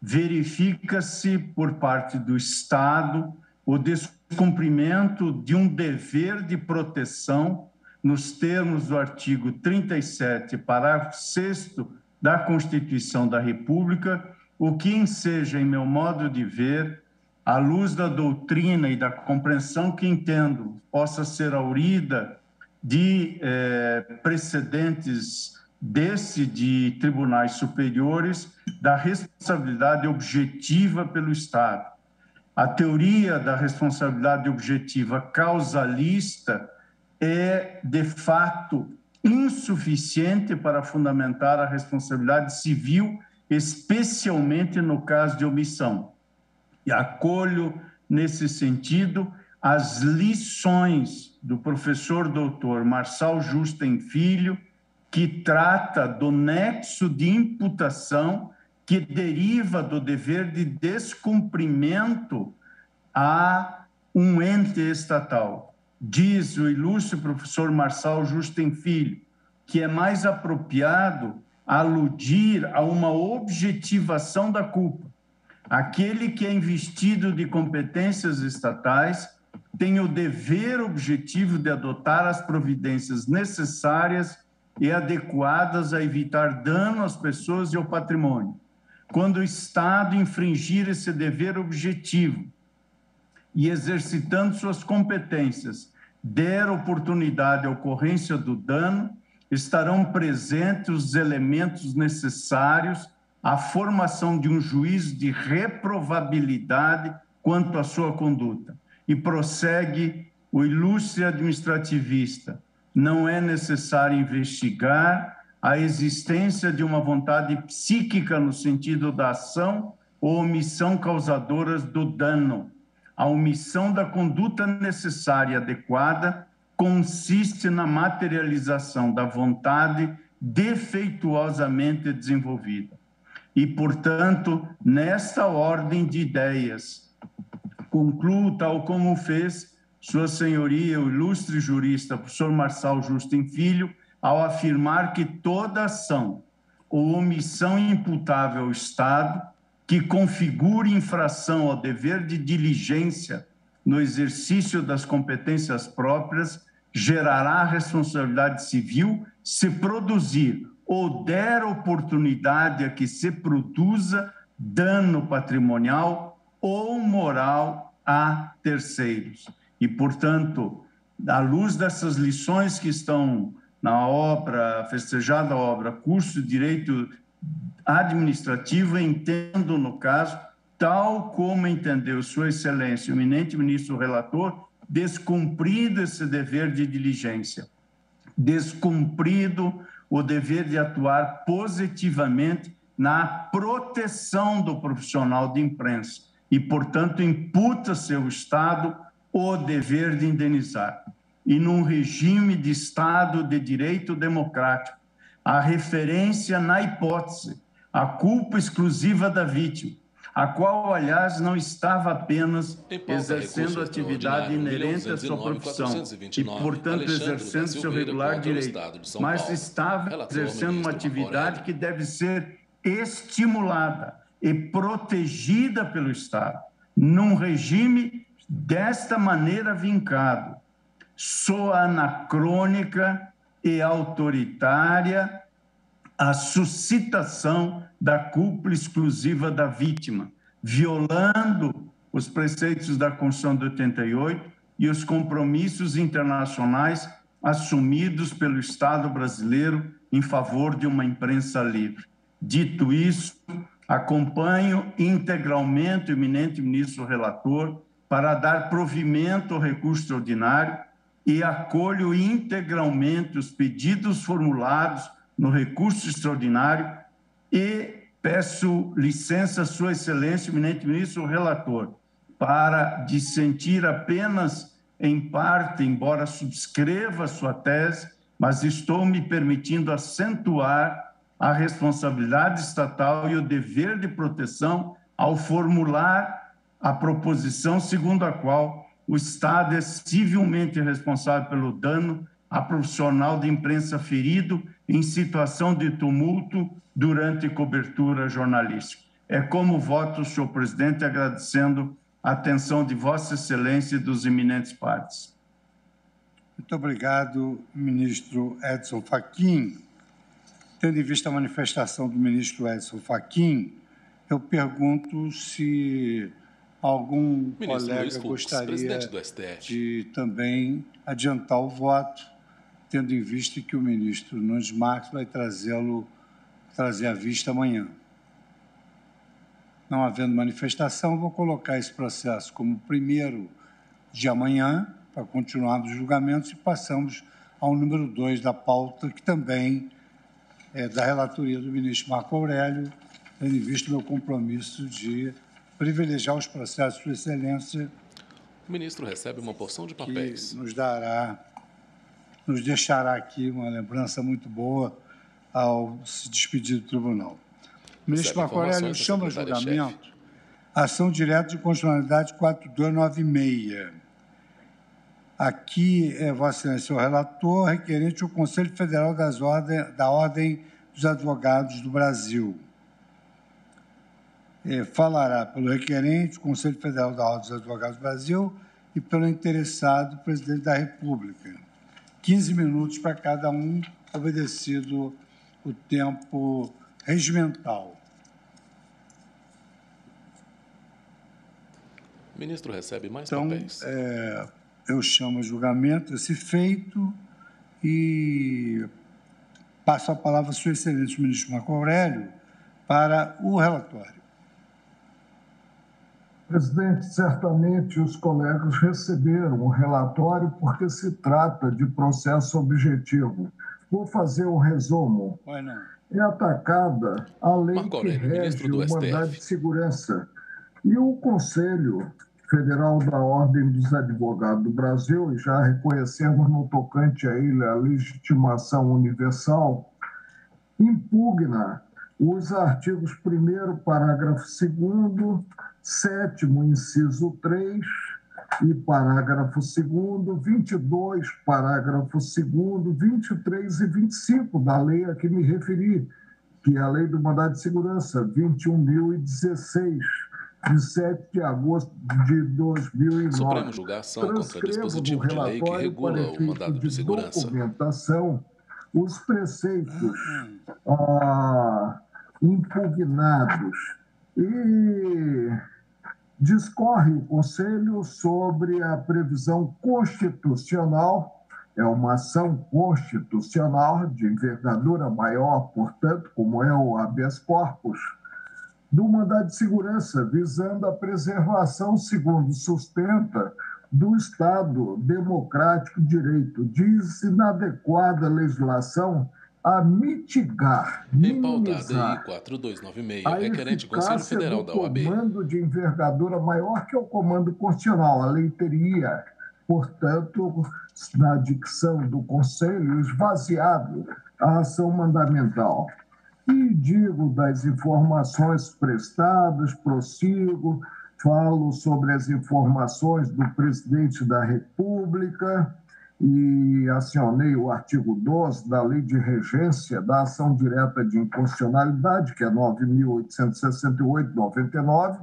verifica-se por parte do Estado o descumprimento de um dever de proteção nos termos do artigo 37, parágrafo 6º da Constituição da República, o que enseja, em meu modo de ver, à luz da doutrina e da compreensão que entendo possa ser aurida de precedentes de tribunais superiores, da responsabilidade objetiva pelo Estado. A teoria da responsabilidade objetiva causalista é, de fato, insuficiente para fundamentar a responsabilidade civil, especialmente no caso de omissão. E acolho, nesse sentido, as lições do professor doutor Marçal Justen Filho, que trata do nexo de imputação que deriva do dever de descumprimento a um ente estatal. Diz o ilustre professor Marçal Justen Filho que é mais apropriado aludir a uma objetivação da culpa. Aquele que é investido de competências estatais tem o dever objetivo de adotar as providências necessárias e adequadas a evitar dano às pessoas e ao patrimônio. Quando o Estado infringir esse dever objetivo e, exercitando suas competências, der oportunidade à ocorrência do dano, estarão presentes os elementos necessários à formação de um juízo de reprovabilidade quanto à sua conduta. E prossegue o ilustre administrativista: não é necessário investigar a existência de uma vontade psíquica no sentido da ação ou omissão causadoras do dano. A omissão da conduta necessária e adequada consiste na materialização da vontade defeituosamente desenvolvida. E, portanto, nesta ordem de ideias, concluo tal como fez Sua Senhoria, o ilustre jurista, professor Marçal Justen Filho, ao afirmar que toda ação ou omissão imputável ao Estado que configure infração ao dever de diligência no exercício das competências próprias gerará responsabilidade civil se produzir ou der oportunidade a que se produza dano patrimonial ou moral a terceiros. E, portanto, à luz dessas lições que estão na obra, festejada obra, curso de Direito Administrativo, entendo, no caso, tal como entendeu Sua Excelência, o eminente ministro relator, descumprido esse dever de diligência, descumprido o dever de atuar positivamente na proteção do profissional de imprensa e, portanto, imputa-se ao Estado o dever de indenizar. E num regime de Estado de direito democrático, a referência na hipótese, a culpa exclusiva da vítima, a qual, aliás, não estava apenas exercendo atividade inerente à sua profissão e, portanto, exercendo seu regular direito, mas estava exercendo uma atividade que deve ser estimulada e protegida pelo Estado, num regime desta maneira vincado, soa anacrônica e autoritária a suscitação da culpa exclusiva da vítima, violando os preceitos da Constituição de 88 e os compromissos internacionais assumidos pelo Estado brasileiro em favor de uma imprensa livre. Dito isso, acompanho integralmente o eminente ministro relator para dar provimento ao recurso extraordinário e acolho integralmente os pedidos formulados
no recurso extraordinário e peço licença, Sua Excelência, eminente ministro, o relator, para dissentir apenas em parte, embora subscreva sua tese, mas estou me permitindo acentuar a responsabilidade estatal e o dever de proteção ao formular a proposição segundo a qual o Estado é civilmente responsável pelo dano a profissional de imprensa ferido em situação de tumulto durante cobertura jornalística. É como voto, senhor presidente, agradecendo a atenção de Vossa Excelência e dos eminentes pares.
Muito obrigado, ministro Edson Fachin. Tendo em vista a manifestação do ministro Edson Fachin, eu pergunto se algum colega gostaria de também adiantar o voto, tendo em vista que o ministro Nunes Marques vai trazer à vista amanhã. Não havendo manifestação, vou colocar esse processo como primeiro de amanhã, para continuarmos os julgamentos, e passamos ao número 2 da pauta, que também é da relatoria do ministro Marco Aurélio, tendo em vista o meu compromisso de privilegiar os processos de Sua Excelência.
O ministro recebe uma porção de papéis.
Que nos deixará aqui uma lembrança muito boa ao se despedir do tribunal. O ministro Marco Aurélio chama a julgamento ação direta de constitucionalidade 4296. Aqui é Vossa Excelência o relator, requerente o Conselho Federal da Ordem dos Advogados do Brasil. Falará pelo requerente, o Conselho Federal da Ordem dos Advogados do Brasil, e pelo interessado, o presidente da República. 15 minutos para cada um, obedecido o tempo regimental.
O ministro recebe mais papéis.
Eu chamo a julgamento esse feito e passo a palavra a Sua Excelência, o ministro Marco Aurélio, para o relatório.
Presidente, certamente os colegas receberam o relatório porque se trata de processo objetivo. Vou fazer um resumo. É atacada a lei que rege o mandado de segurança. E o Conselho Federal da Ordem dos Advogados do Brasil, e já reconhecemos no tocante a ele a legitimação universal, impugna os artigos 1º, parágrafo 2º, 7º, inciso 3, e parágrafo 2º, 22, parágrafo 2º, 23 e 25 da lei a que me referi, que é a Lei do Mandado de Segurança, 21.016, de 7 de agosto de 2009.
Supremo julga ação contra dispositivo de lei que regula o mandado de segurança.
Documentação, os preceitos impugnados e discorre o Conselho sobre a previsão constitucional, é uma ação constitucional de envergadura maior, portanto, como é o habeas corpus, do mandado de segurança, visando a preservação, segundo sustenta, do Estado democrático de direito. Diz inadequada legislação a mitigar, minimizar
I4296, requerente Conselho Federal da OAB.
Comando de envergadura maior que o comando constitucional. A lei teria, portanto, na dicção do Conselho, esvaziado a ação mandamental. E digo das informações prestadas, prossigo, falo sobre as informações do presidente da República e acionei o artigo 12 da Lei de Regência da Ação Direta de Inconstitucionalidade, que é 9.868/99,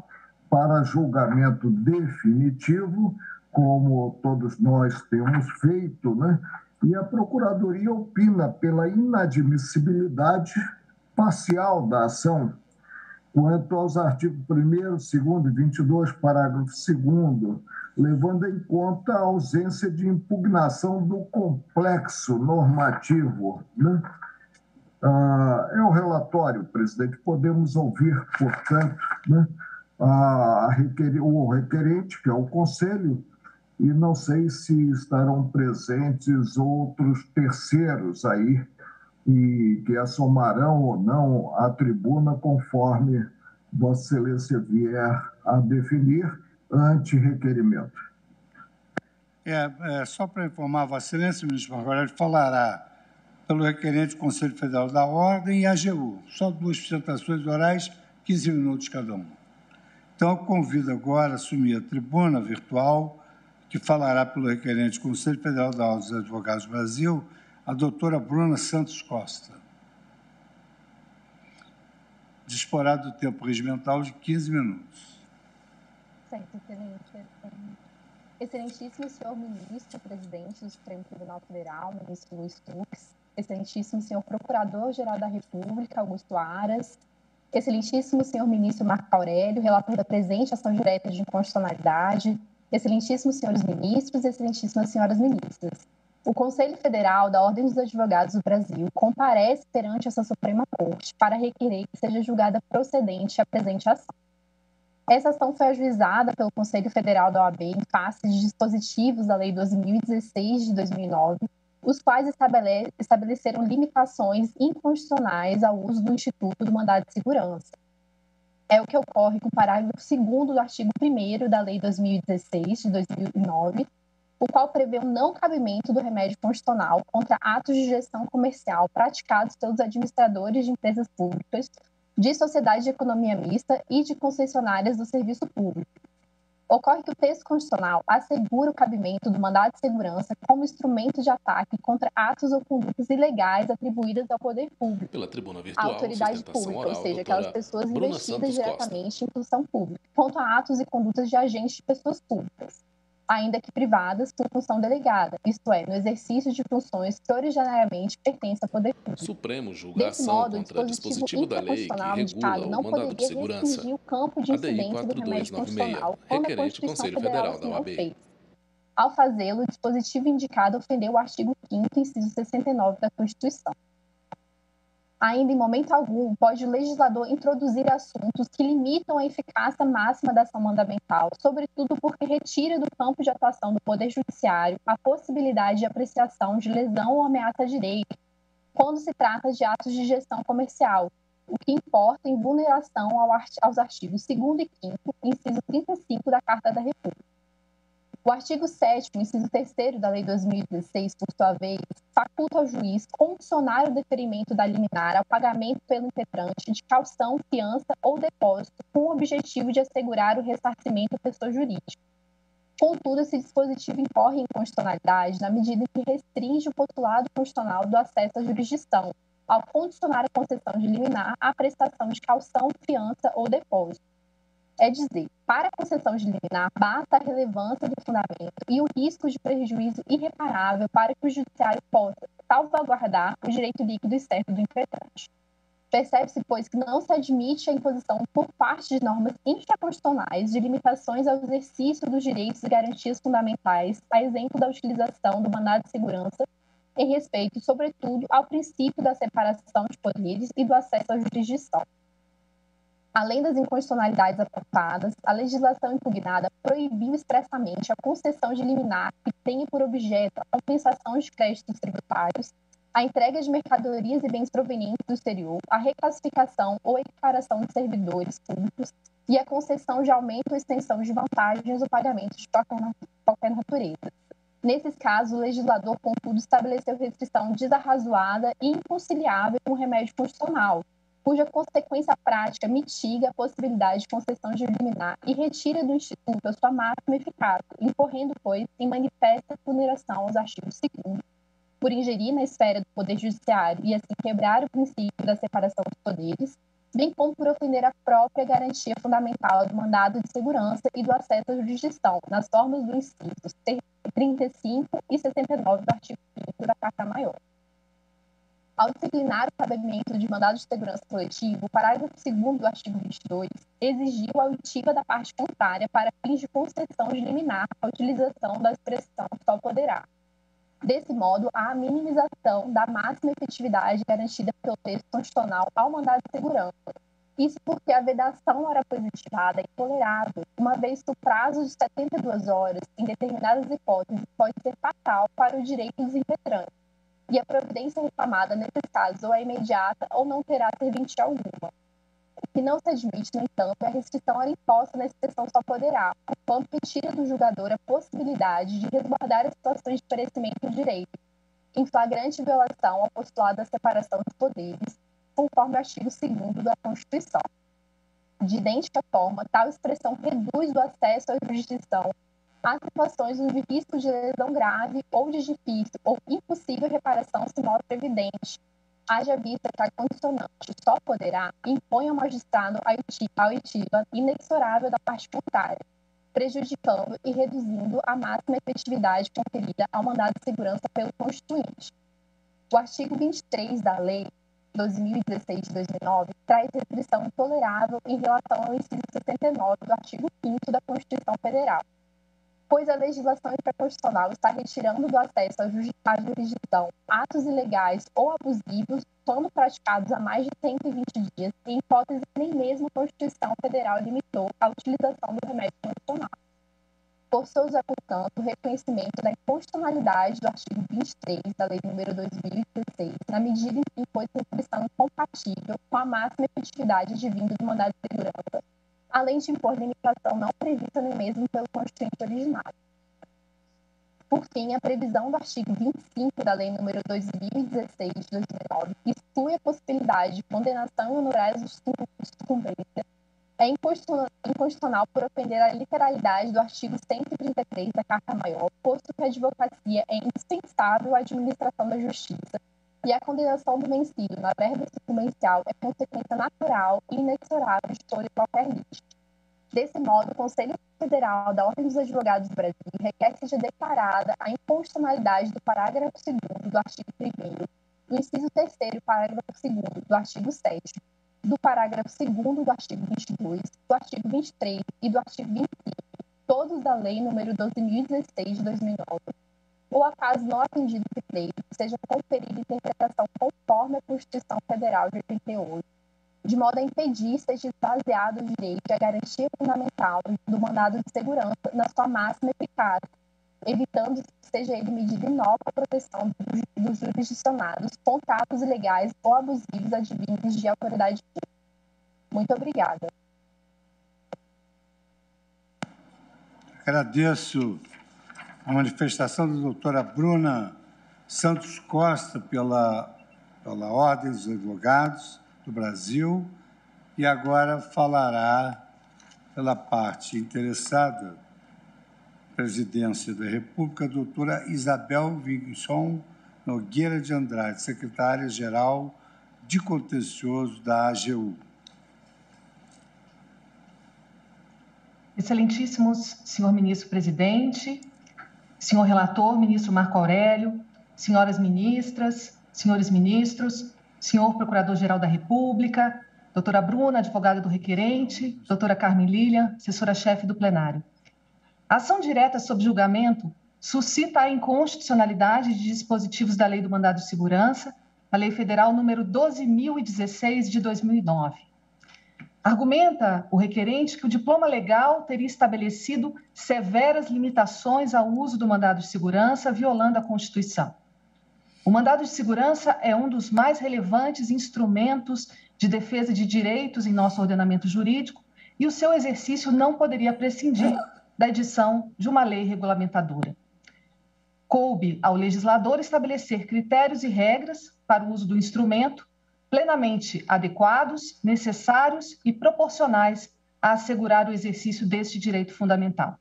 para julgamento definitivo, como todos nós temos feito, né? E a Procuradoria opina pela inadmissibilidade parcial da ação quanto aos artigos 1º, 2º e 22, parágrafo 2º, levando em conta a ausência de impugnação do complexo normativo, né? É o relatório, presidente. Podemos ouvir, portanto, né, o requerente, que é o Conselho, e não sei se estarão presentes outros terceiros aí e que assomarão ou não à tribuna conforme Vossa Excelência vier a definir ante requerimento.
Só para informar Vossa Excelência, ministro Marco Aurélio falará pelo requerente Conselho Federal da Ordem e a AGU. Só 2 apresentações orais, 15 minutos cada uma. Então, eu convido agora a assumir a tribuna virtual, que falará pelo requerente Conselho Federal da Ordem dos Advogados do Brasil, a doutora Bruna Santos Costa. Disporá do tempo regimental de 15 minutos.
Certo, excelente. Excelentíssimo senhor ministro, presidente do Supremo Tribunal Federal, ministro Luiz Fux, excelentíssimo senhor procurador-geral da República, Augusto Aras, excelentíssimo senhor ministro Marco Aurélio, relator da presente ação direta de inconstitucionalidade, excelentíssimos senhores ministros, excelentíssimas senhoras ministras. O Conselho Federal da Ordem dos Advogados do Brasil comparece perante essa Suprema Corte para requerer que seja julgada procedente a presente ação. Essa ação foi ajuizada pelo Conselho Federal da OAB em face de dispositivos da Lei 12.016 de 2009, os quais estabeleceram limitações inconstitucionais ao uso do Instituto do Mandado de Segurança. É o que ocorre com o parágrafo 2º do artigo 1º da Lei 2016 de 2009, o qual prevê o não cabimento do remédio constitucional contra atos de gestão comercial praticados pelos administradores de empresas públicas, de sociedade de economia mista e de concessionárias do serviço público. Ocorre que o texto constitucional assegura o cabimento do mandado de segurança como instrumento de ataque contra atos ou condutas ilegais atribuídas ao poder público,
pela tribuna virtual,
à autoridade pública,
oral,
ou seja, aquelas pessoas
Bruna
investidas
Santos
diretamente em função pública, quanto a atos e condutas de agentes de pessoas públicas, ainda que privadas por função delegada, isto é, no exercício de funções que originariamente pertencem ao poder público.
Supremo julga a
Desse
ação
modo,
contra
o
dispositivo da lei que regula
indicado não
o mandado de
poderia
segurança,
restringir o campo de
ADI
incidência do remédio
4296,
constitucional quando a
requerente
Constituição
Conselho
Federal
Federal da
assim não
OAB.
fez. Ao fazê-lo, o dispositivo indicado ofendeu o artigo 5º, inciso 69 da Constituição. Ainda em momento algum, pode o legislador introduzir assuntos que limitam a eficácia máxima da ação mandamental, sobretudo porque retira do campo de atuação do Poder Judiciário a possibilidade de apreciação de lesão ou ameaça a direito, quando se trata de atos de gestão comercial, o que importa em vulneração aos artigos 2º e 5º, inciso 35 da Carta da República. O artigo 7º, inciso 3º da Lei 2016, por sua vez, faculta ao juiz condicionar o deferimento da liminar ao pagamento pelo impetrante de caução, fiança ou depósito com o objetivo de assegurar o ressarcimento à pessoa jurídica. Contudo, esse dispositivo incorre em inconstitucionalidade na medida em que restringe o postulado constitucional do acesso à jurisdição, ao condicionar a concessão de liminar à prestação de caução, fiança ou depósito. É dizer, para a concessão de liminar, basta a relevância do fundamento e o risco de prejuízo irreparável para que o judiciário possa salvaguardar o direito líquido e certo do impetrante. Percebe-se, pois, que não se admite a imposição por parte de normas infraconstitucionais de limitações ao exercício dos direitos e garantias fundamentais, a exemplo da utilização do mandado de segurança, em respeito, sobretudo, ao princípio da separação de poderes e do acesso à jurisdição. Além das inconstitucionalidades apontadas, a legislação impugnada proibiu expressamente a concessão de liminar que tenha por objeto a compensação de créditos tributários, a entrega de mercadorias e bens provenientes do exterior, a reclassificação ou equiparação de servidores públicos e a concessão de aumento ou extensão de vantagens ou pagamentos de qualquer natureza. Nesses casos, o legislador, contudo, estabeleceu restrição desarrazoada e inconciliável com o remédio constitucional, cuja consequência prática mitiga a possibilidade de concessão de liminar e retira do Instituto a sua máxima eficácia, incorrendo, pois, em manifesta vulneração aos artigos 2º, por ingerir na esfera do Poder Judiciário e, assim, quebrar o princípio da separação dos poderes, bem como por ofender a própria garantia fundamental do mandado de segurança e do acesso à jurisdição, nas formas do incisos 35 e 69 do artigo 5º da Carta Maior. Ao disciplinar o cabimento de mandado de segurança coletivo, o parágrafo 2º do artigo 22 exigiu a oitiva da parte contrária para fins de concessão de liminar a utilização da expressão só poderá. Desse modo, há a minimização da máxima efetividade garantida pelo texto constitucional ao mandado de segurança. Isso porque a vedação ora positivada é intolerável, uma vez que o prazo de 72 horas, em determinadas hipóteses, pode ser fatal para o direito dos impetrantes. e a providência reclamada nesses casos ou é imediata ou não terá serventia alguma. O que não se admite, no entanto, é a restrição à imposta na expressão só poderá, quando retira do julgador a possibilidade de resguardar as situações de perecimento do direito, em flagrante violação ao postulado da separação dos poderes, conforme o artigo 2º da Constituição. De idêntica forma, tal expressão reduz o acesso à jurisdição às situações onde o risco de lesão grave ou de difícil ou impossível reparação se mostra evidente, haja vista que a condicionante só poderá impõe ao magistrado a oitiva inexorável da parte contrária, prejudicando e reduzindo a máxima efetividade conferida ao mandado de segurança pelo Constituinte. O artigo 23 da Lei 2016 de 2009 traz restrição intolerável em relação ao inciso 69 do artigo 5º da Constituição Federal, pois a legislação infraconstitucional está retirando do acesso à jurisdição atos ilegais ou abusivos quando praticados há mais de 120 dias, em hipótese que nem mesmo a Constituição Federal limitou a utilização do remédio condicional. Forçoso é, portanto, o reconhecimento da inconstitucionalidade do artigo 23 da Lei nº 2016, na medida em que impôs restrição incompatível com a máxima efetividade advinda do mandado de segurança, além de impor limitação não prevista nem mesmo pelo Constituinte originário. Por fim, a previsão do artigo 25 da Lei nº 2016 de 2009 exclui a possibilidade de condenação em honorários de sucumbência. É inconstitucional por ofender a literalidade do artigo 133 da Carta Maior, posto que a advocacia é indispensável à administração da justiça e a condenação do vencido na verba sucumbencial é consequência natural e inexorável de toda e qualquer lite. Desse modo, o Conselho Federal da Ordem dos Advogados do Brasil requer que seja declarada a inconstitucionalidade do parágrafo 2º do artigo 1º, do inciso 3º e parágrafo 2º do artigo 7º, do parágrafo 2º do artigo 22, do artigo 23 e do artigo 25, todos da Lei nº 12.016 de 2009, ou a caso não atendido o pleito, seja conferida interpretação conforme a Constituição Federal de 88, de modo a impedir seja esvaziado o direito e a garantia fundamental do mandado de segurança na sua máxima eficácia, evitando que seja ele medida inócua a proteção dos jurisdicionados contra atos ilegais ou abusivos advindos de autoridade pública. Muito obrigada.
Agradeço a manifestação da doutora Bruna Santos Costa pela Ordem dos Advogados do Brasil e agora falará pela parte interessada, Presidência da República, a doutora Isabel Wigson Nogueira de Andrade, secretária-geral de Contencioso da AGU.
Excelentíssimos senhor ministro-presidente, senhor relator, ministro Marco Aurélio, senhoras ministras, senhores ministros, senhor procurador-geral da República, doutora Bruna, advogada do requerente, doutora Carmen Lilian, assessora-chefe do plenário. A ação direta sob julgamento suscita a inconstitucionalidade de dispositivos da Lei do Mandado de Segurança, a Lei Federal número 12.016 de 2009. Argumenta o requerente que o diploma legal teria estabelecido severas limitações ao uso do mandado de segurança, violando a Constituição. O mandado de segurança é um dos mais relevantes instrumentos de defesa de direitos em nosso ordenamento jurídico e o seu exercício não poderia prescindir da edição de uma lei regulamentadora. Coube ao legislador estabelecer critérios e regras para o uso do instrumento plenamente adequados, necessários e proporcionais a assegurar o exercício deste direito fundamental.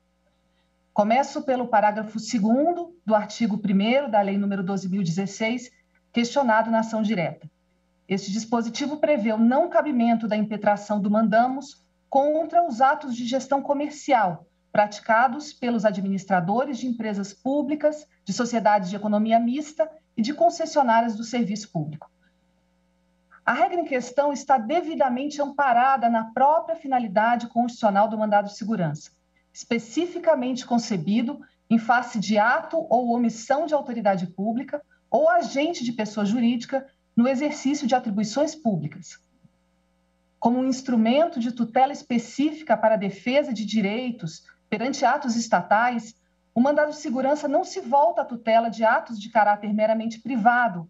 Começo pelo parágrafo 2º do artigo 1º da Lei nº 12.016, questionado na ação direta. Este dispositivo prevê o não cabimento da impetração do mandamus contra os atos de gestão comercial praticados pelos administradores de empresas públicas, de sociedades de economia mista e de concessionárias do serviço público. A regra em questão está devidamente amparada na própria finalidade constitucional do mandado de segurança, especificamente concebido em face de ato ou omissão de autoridade pública ou agente de pessoa jurídica no exercício de atribuições públicas. Como um instrumento de tutela específica para a defesa de direitos perante atos estatais, o mandado de segurança não se volta à tutela de atos de caráter meramente privado,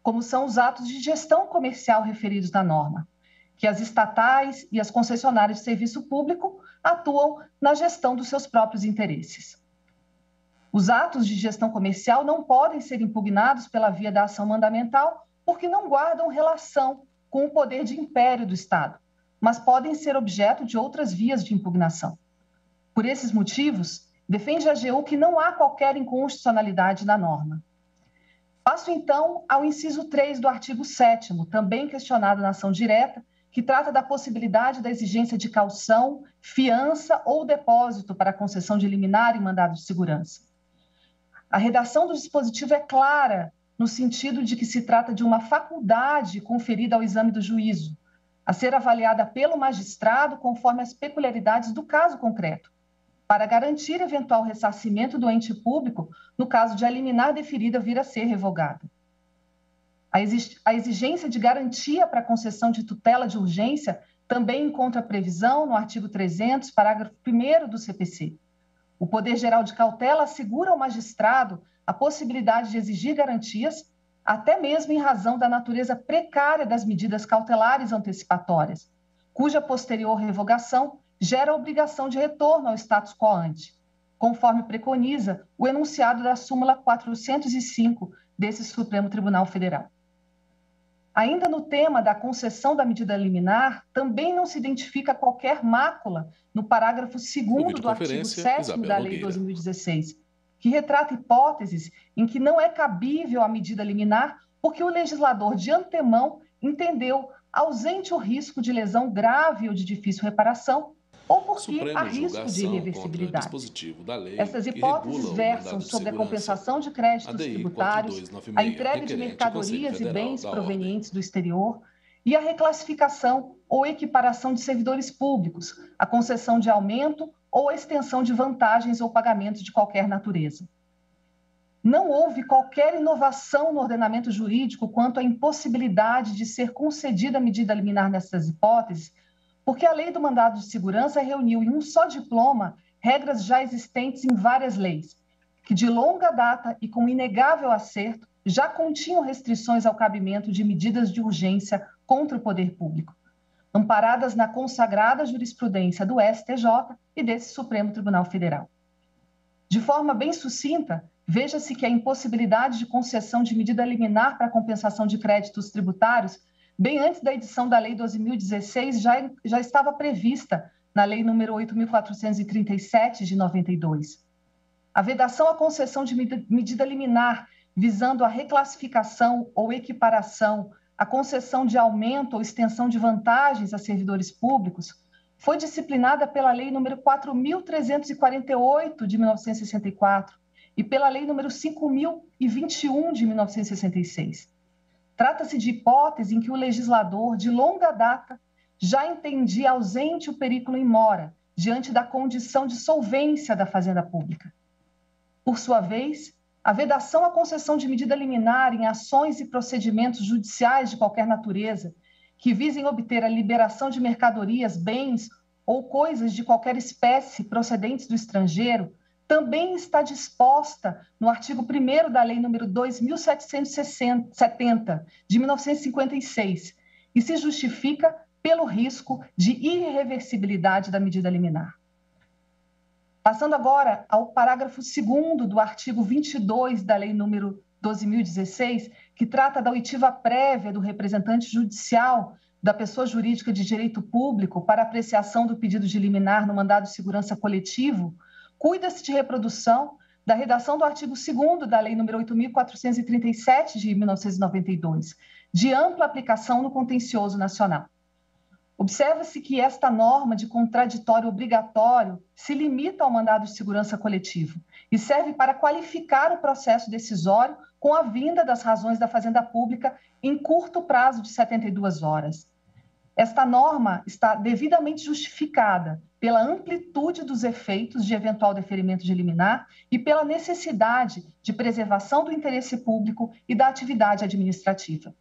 como são os atos de gestão comercial referidos na norma, que as estatais e as concessionárias de serviço público atuam na gestão dos seus próprios interesses. Os atos de gestão comercial não podem ser impugnados pela via da ação mandamental porque não guardam relação com o poder de império do Estado, mas podem ser objeto de outras vias de impugnação. Por esses motivos, defende a AGU que não há qualquer inconstitucionalidade na norma. Passo, então, ao inciso 3 do artigo 7º, também questionado na ação direta, que trata da possibilidade da exigência de caução, fiança ou depósito para a concessão de liminar em mandado de segurança. A redação do dispositivo é clara, no sentido de que se trata de uma faculdade conferida ao exame do juízo, a ser avaliada pelo magistrado conforme as peculiaridades do caso concreto, para garantir eventual ressarcimento do ente público no caso de a liminar deferida vir a ser revogada. A exigência de garantia para a concessão de tutela de urgência também encontra previsão no artigo 300, parágrafo 1º do CPC. O Poder Geral de Cautela assegura ao magistrado a possibilidade de exigir garantias, até mesmo em razão da natureza precária das medidas cautelares antecipatórias, cuja posterior revogação gera obrigação de retorno ao status quo ante, conforme preconiza o enunciado da súmula 405 desse Supremo Tribunal Federal. Ainda no tema da concessão da medida liminar, também não se identifica qualquer mácula no parágrafo 2º do artigo 7º da Lei 2016, que retrata hipóteses em que não é cabível a medida liminar porque o legislador de antemão entendeu ausente o risco de lesão grave ou de difícil reparação, ou porque há risco de irreversibilidade. Essas hipóteses versam sobre a compensação de créditos tributários, a entrega de mercadorias e bens provenientes do exterior e a reclassificação ou equiparação de servidores públicos, a concessão de aumento ou a extensão de vantagens ou pagamentos de qualquer natureza. Não houve qualquer inovação no ordenamento jurídico quanto à impossibilidade de ser concedida a medida liminar nessas hipóteses, porque a lei do mandado de segurança reuniu em um só diploma regras já existentes em várias leis, que de longa data e com inegável acerto já continham restrições ao cabimento de medidas de urgência contra o poder público, amparadas na consagrada jurisprudência do STJ e desse Supremo Tribunal Federal. De forma bem sucinta, veja-se que a impossibilidade de concessão de medida liminar para compensação de créditos tributários bem antes da edição da Lei 12.016, já estava prevista na Lei nº 8.437, de 92. A vedação à concessão de medida liminar visando a reclassificação ou equiparação, a concessão de aumento ou extensão de vantagens a servidores públicos foi disciplinada pela Lei nº 4.348, de 1964, e pela Lei nº 5.021, de 1966. Trata-se de hipótese em que o legislador, de longa data, já entendia ausente o perículo in mora, diante da condição de solvência da Fazenda Pública. Por sua vez, a vedação à concessão de medida liminar em ações e procedimentos judiciais de qualquer natureza, que visem obter a liberação de mercadorias, bens ou coisas de qualquer espécie procedentes do estrangeiro, também está disposta no artigo 1º da Lei nº 2.770, de 1956, e se justifica pelo risco de irreversibilidade da medida liminar. Passando agora ao parágrafo 2º do artigo 22 da Lei nº 12.016, que trata da oitiva prévia do representante judicial da pessoa jurídica de direito público para apreciação do pedido de liminar no mandado de segurança coletivo, cuida-se de reprodução da redação do artigo 2º da Lei nº 8.437, de 1992, de ampla aplicação no contencioso nacional. Observa-se que esta norma de contraditório obrigatório se limita ao mandado de segurança coletivo e serve para qualificar o processo decisório com a vinda das razões da Fazenda Pública em curto prazo de 72 horas. Esta norma está devidamente justificada pela amplitude dos efeitos de eventual deferimento de liminar e pela necessidade de preservação do interesse público e da atividade administrativa.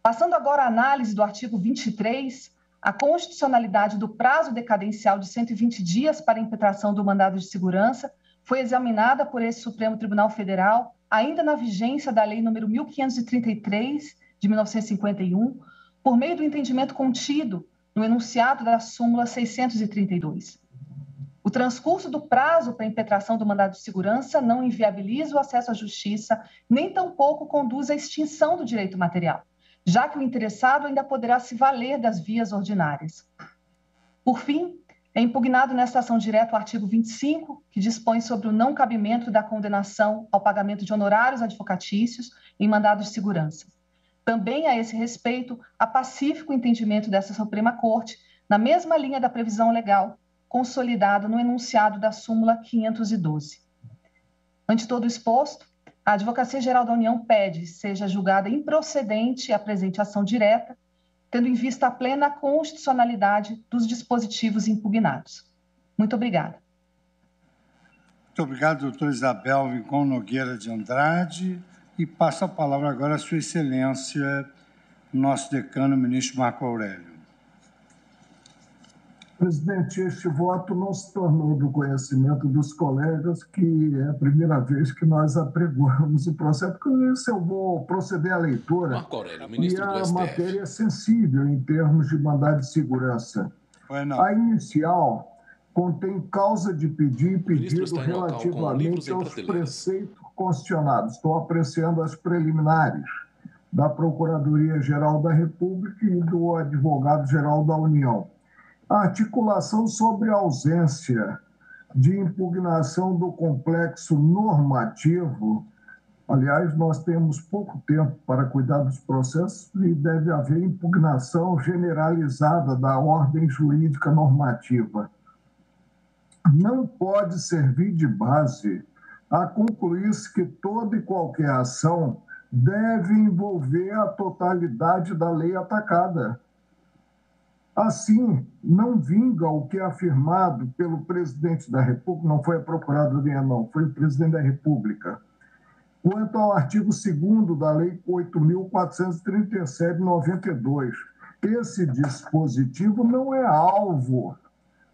Passando agora à análise do artigo 23, a constitucionalidade do prazo decadencial de 120 dias para a impetração do mandado de segurança foi examinada por esse Supremo Tribunal Federal, ainda na vigência da Lei nº 1533, de 1951, por meio do entendimento contido no enunciado da súmula 632. O transcurso do prazo para a impetração do mandado de segurança não inviabiliza o acesso à justiça, nem tampouco conduz à extinção do direito material, já que o interessado ainda poderá se valer das vias ordinárias. Por fim, é impugnado nesta ação direta o artigo 25, que dispõe sobre o não cabimento da condenação ao pagamento de honorários advocatícios em mandado de segurança. Também, a esse respeito, há pacífico entendimento dessa Suprema Corte, na mesma linha da previsão legal, consolidado no enunciado da súmula 512. Ante todo o exposto, a Advocacia Geral da União pede seja julgada improcedente a presente ação direta, tendo em vista a plena constitucionalidade dos dispositivos impugnados. Muito obrigada.
Muito obrigado, doutora Isabel Vincon Nogueira de Andrade. E passo a palavra agora à Sua Excelência, nosso decano, ministro Marco Aurélio.
Presidente, este voto não se tornou do conhecimento dos colegas, que é a primeira vez que nós apregoamos o processo, porque isso eu vou proceder à leitura.
Marco Aurélio, ministro do STF.
E a matéria é sensível em termos de mandado de segurança. A inicial contém causa de pedir e pedido relativamente aos preceitos constitucionados. Estou apreciando as preliminares da Procuradoria-Geral da República e do Advogado-Geral da União. A articulação sobre a ausência de impugnação do complexo normativo. Aliás, nós temos pouco tempo para cuidar dos processos e deve haver impugnação generalizada da ordem jurídica normativa. Não pode servir de base a concluir-se que toda e qualquer ação deve envolver a totalidade da lei atacada. Assim, não vinga o que é afirmado pelo presidente da República, não foi a Procuradoria, não, foi o presidente da República, quanto ao artigo 2º da Lei 8.437, 92. Esse dispositivo não é alvo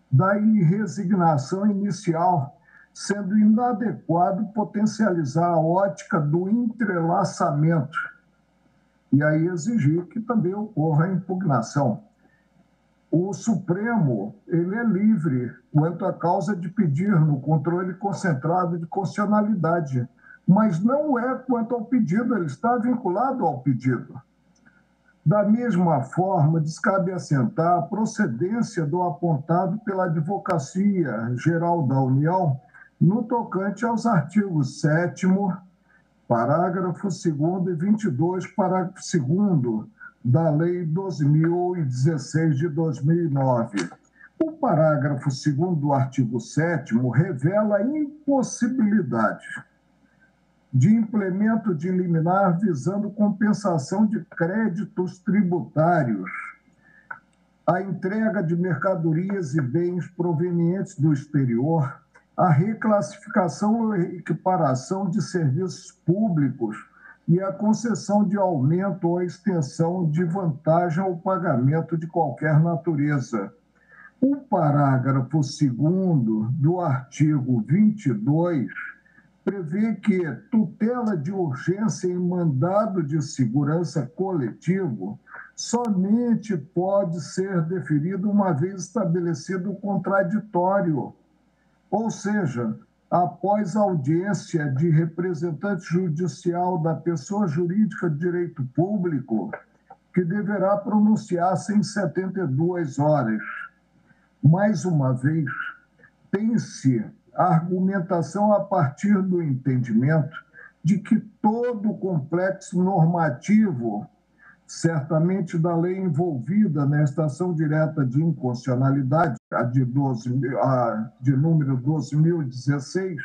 da irresignação inicial, sendo inadequado potencializar a ótica do entrelaçamento e aí exigir que também ocorra a impugnação. O Supremo ele é livre quanto à causa de pedir no controle concentrado de constitucionalidade, mas não é quanto ao pedido, ele está vinculado ao pedido. Da mesma forma, descabe assentar a procedência do apontado pela Advocacia Geral da União no tocante aos artigos 7º, parágrafo 2º e 22, parágrafo 2º da Lei 2016 de 2009. O parágrafo 2º do artigo 7º revela a impossibilidade de implemento de liminar visando compensação de créditos tributários, a entrega de mercadorias e bens provenientes do exterior, a reclassificação ou equiparação de serviços públicos e a concessão de aumento ou extensão de vantagem ao pagamento de qualquer natureza. O parágrafo 2º do artigo 22 prevê que tutela de urgência em mandado de segurança coletivo somente pode ser deferido uma vez estabelecido o contraditório, ou seja, após audiência de representante judicial da pessoa jurídica de direito público, que deverá pronunciar-se em 72 horas. Mais uma vez, tem-se a argumentação a partir do entendimento de que todo o complexo normativo, certamente da lei envolvida nesta ação direta de inconstitucionalidade, a de número 12.016,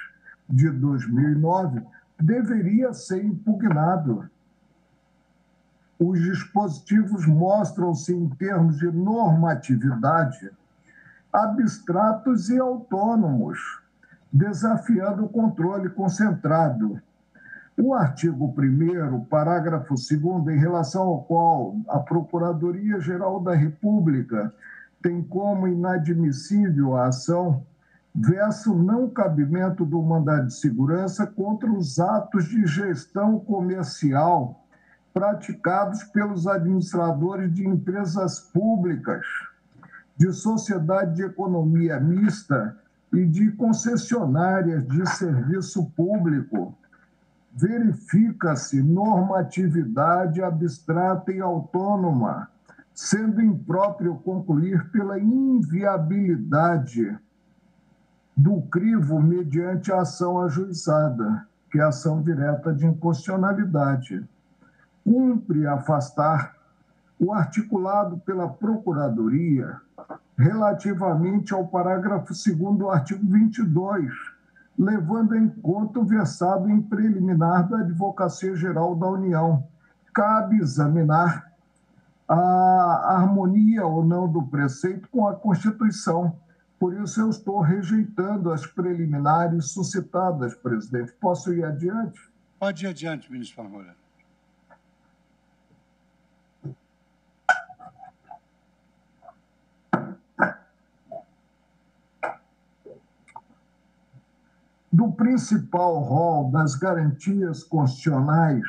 de 2009, deveria ser impugnado. Os dispositivos mostram-se, em termos de normatividade, abstratos e autônomos, desafiando o controle concentrado. O artigo 1º, parágrafo 2º, em relação ao qual a Procuradoria-Geral da República tem como inadmissível a ação, versa o não cabimento do mandado de segurança contra os atos de gestão comercial praticados pelos administradores de empresas públicas, de sociedade de economia mista e de concessionárias de serviço público. Verifica-se normatividade abstrata e autônoma, sendo impróprio concluir pela inviabilidade do crivo mediante a ação ajuizada, que é a ação direta de inconstitucionalidade. Cumpre afastar o articulado pela Procuradoria relativamente ao parágrafo 2º do artigo 22, levando em conta o versado em preliminar da Advocacia Geral da União. Cabe examinar a harmonia ou não do preceito com a Constituição. Por isso, eu estou rejeitando as preliminares suscitadas, presidente. Posso ir adiante?
Pode ir adiante, ministro Marco Aurélio.
Do principal rol das garantias constitucionais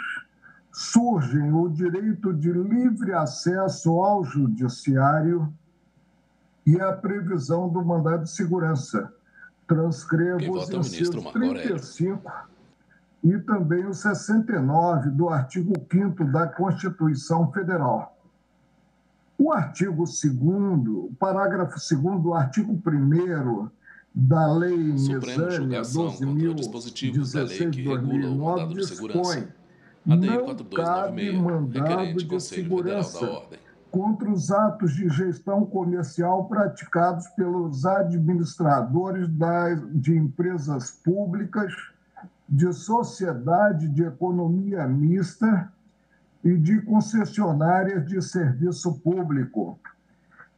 surgem o direito de livre acesso ao judiciário e a previsão do mandado de segurança. Transcrevo os incisos 35 e também o 69 do artigo 5º da Constituição Federal. O artigo 2º, o parágrafo 2º do artigo 1º da Lei Misânia 12.016/2009 dispõe: não cabe mandado de segurança contra os atos de gestão comercial praticados pelos administradores de empresas públicas, de sociedade de economia mista e de concessionárias de serviço público.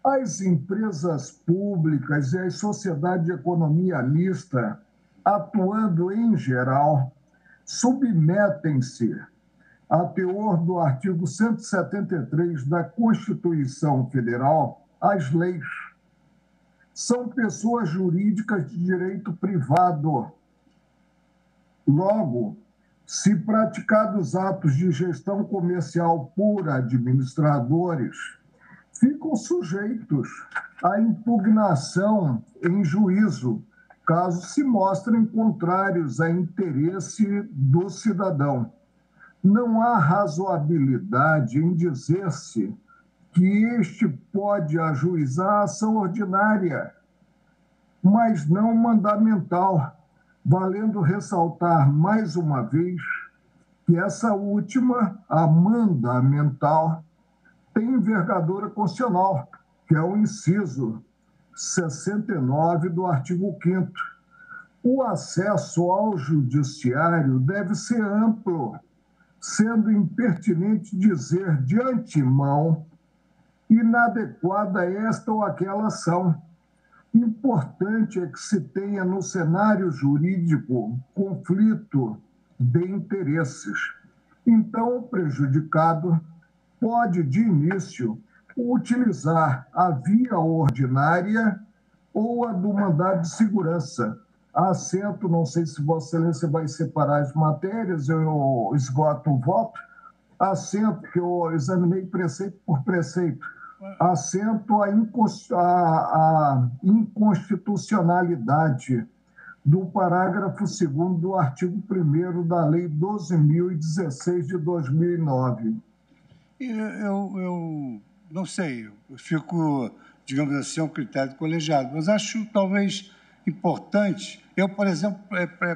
As empresas públicas e as sociedades de economia mista, atuando em geral, submetem-se a teor do artigo 173 da Constituição Federal às leis. São pessoas jurídicas de direito privado. Logo, se praticados atos de gestão comercial por administradores, ficam sujeitos à impugnação em juízo, caso se mostrem contrários a interesse do cidadão. Não há razoabilidade em dizer-se que este pode ajuizar a ação ordinária, mas não mandamental, valendo ressaltar mais uma vez que essa última, a mandamental, tem envergadura constitucional, que é o inciso 69 do artigo 5º. O acesso ao judiciário deve ser amplo, sendo impertinente dizer de antemão inadequada esta ou aquela ação. Importante é que se tenha no cenário jurídico conflito de interesses. Então, o prejudicado pode, de início, utilizar a via ordinária ou a do mandado de segurança. Assento, não sei se Vossa Excelência vai separar as matérias, eu esgoto o voto. Assento, que eu examinei preceito por preceito. Assento a inconstitucionalidade do parágrafo 2º do artigo 1º da Lei 12.016 de 2009.
Eu não sei, eu fico, digamos assim, ao critério do colegiado, mas acho talvez importante. Eu, por exemplo,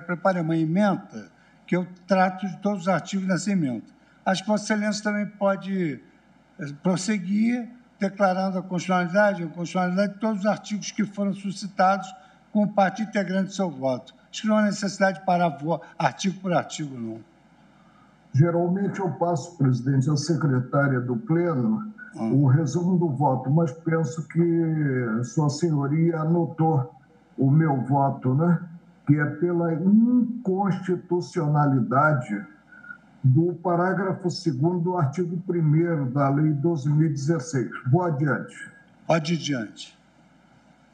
preparei uma emenda que eu trato de todos os artigos dessa emenda. Acho que Vossa Excelência também pode prosseguir declarando a constitucionalidade de todos os artigos que foram suscitados como parte integrante do seu voto. Acho que não há necessidade de parar artigo por artigo, não.
Geralmente eu passo, presidente, à secretária do Pleno o resumo do voto, mas penso que Sua Senhoria anotou o meu voto, né? Que é pela inconstitucionalidade do parágrafo 2º do artigo 1º da Lei 12.016. Vou adiante.
Pode ir adiante.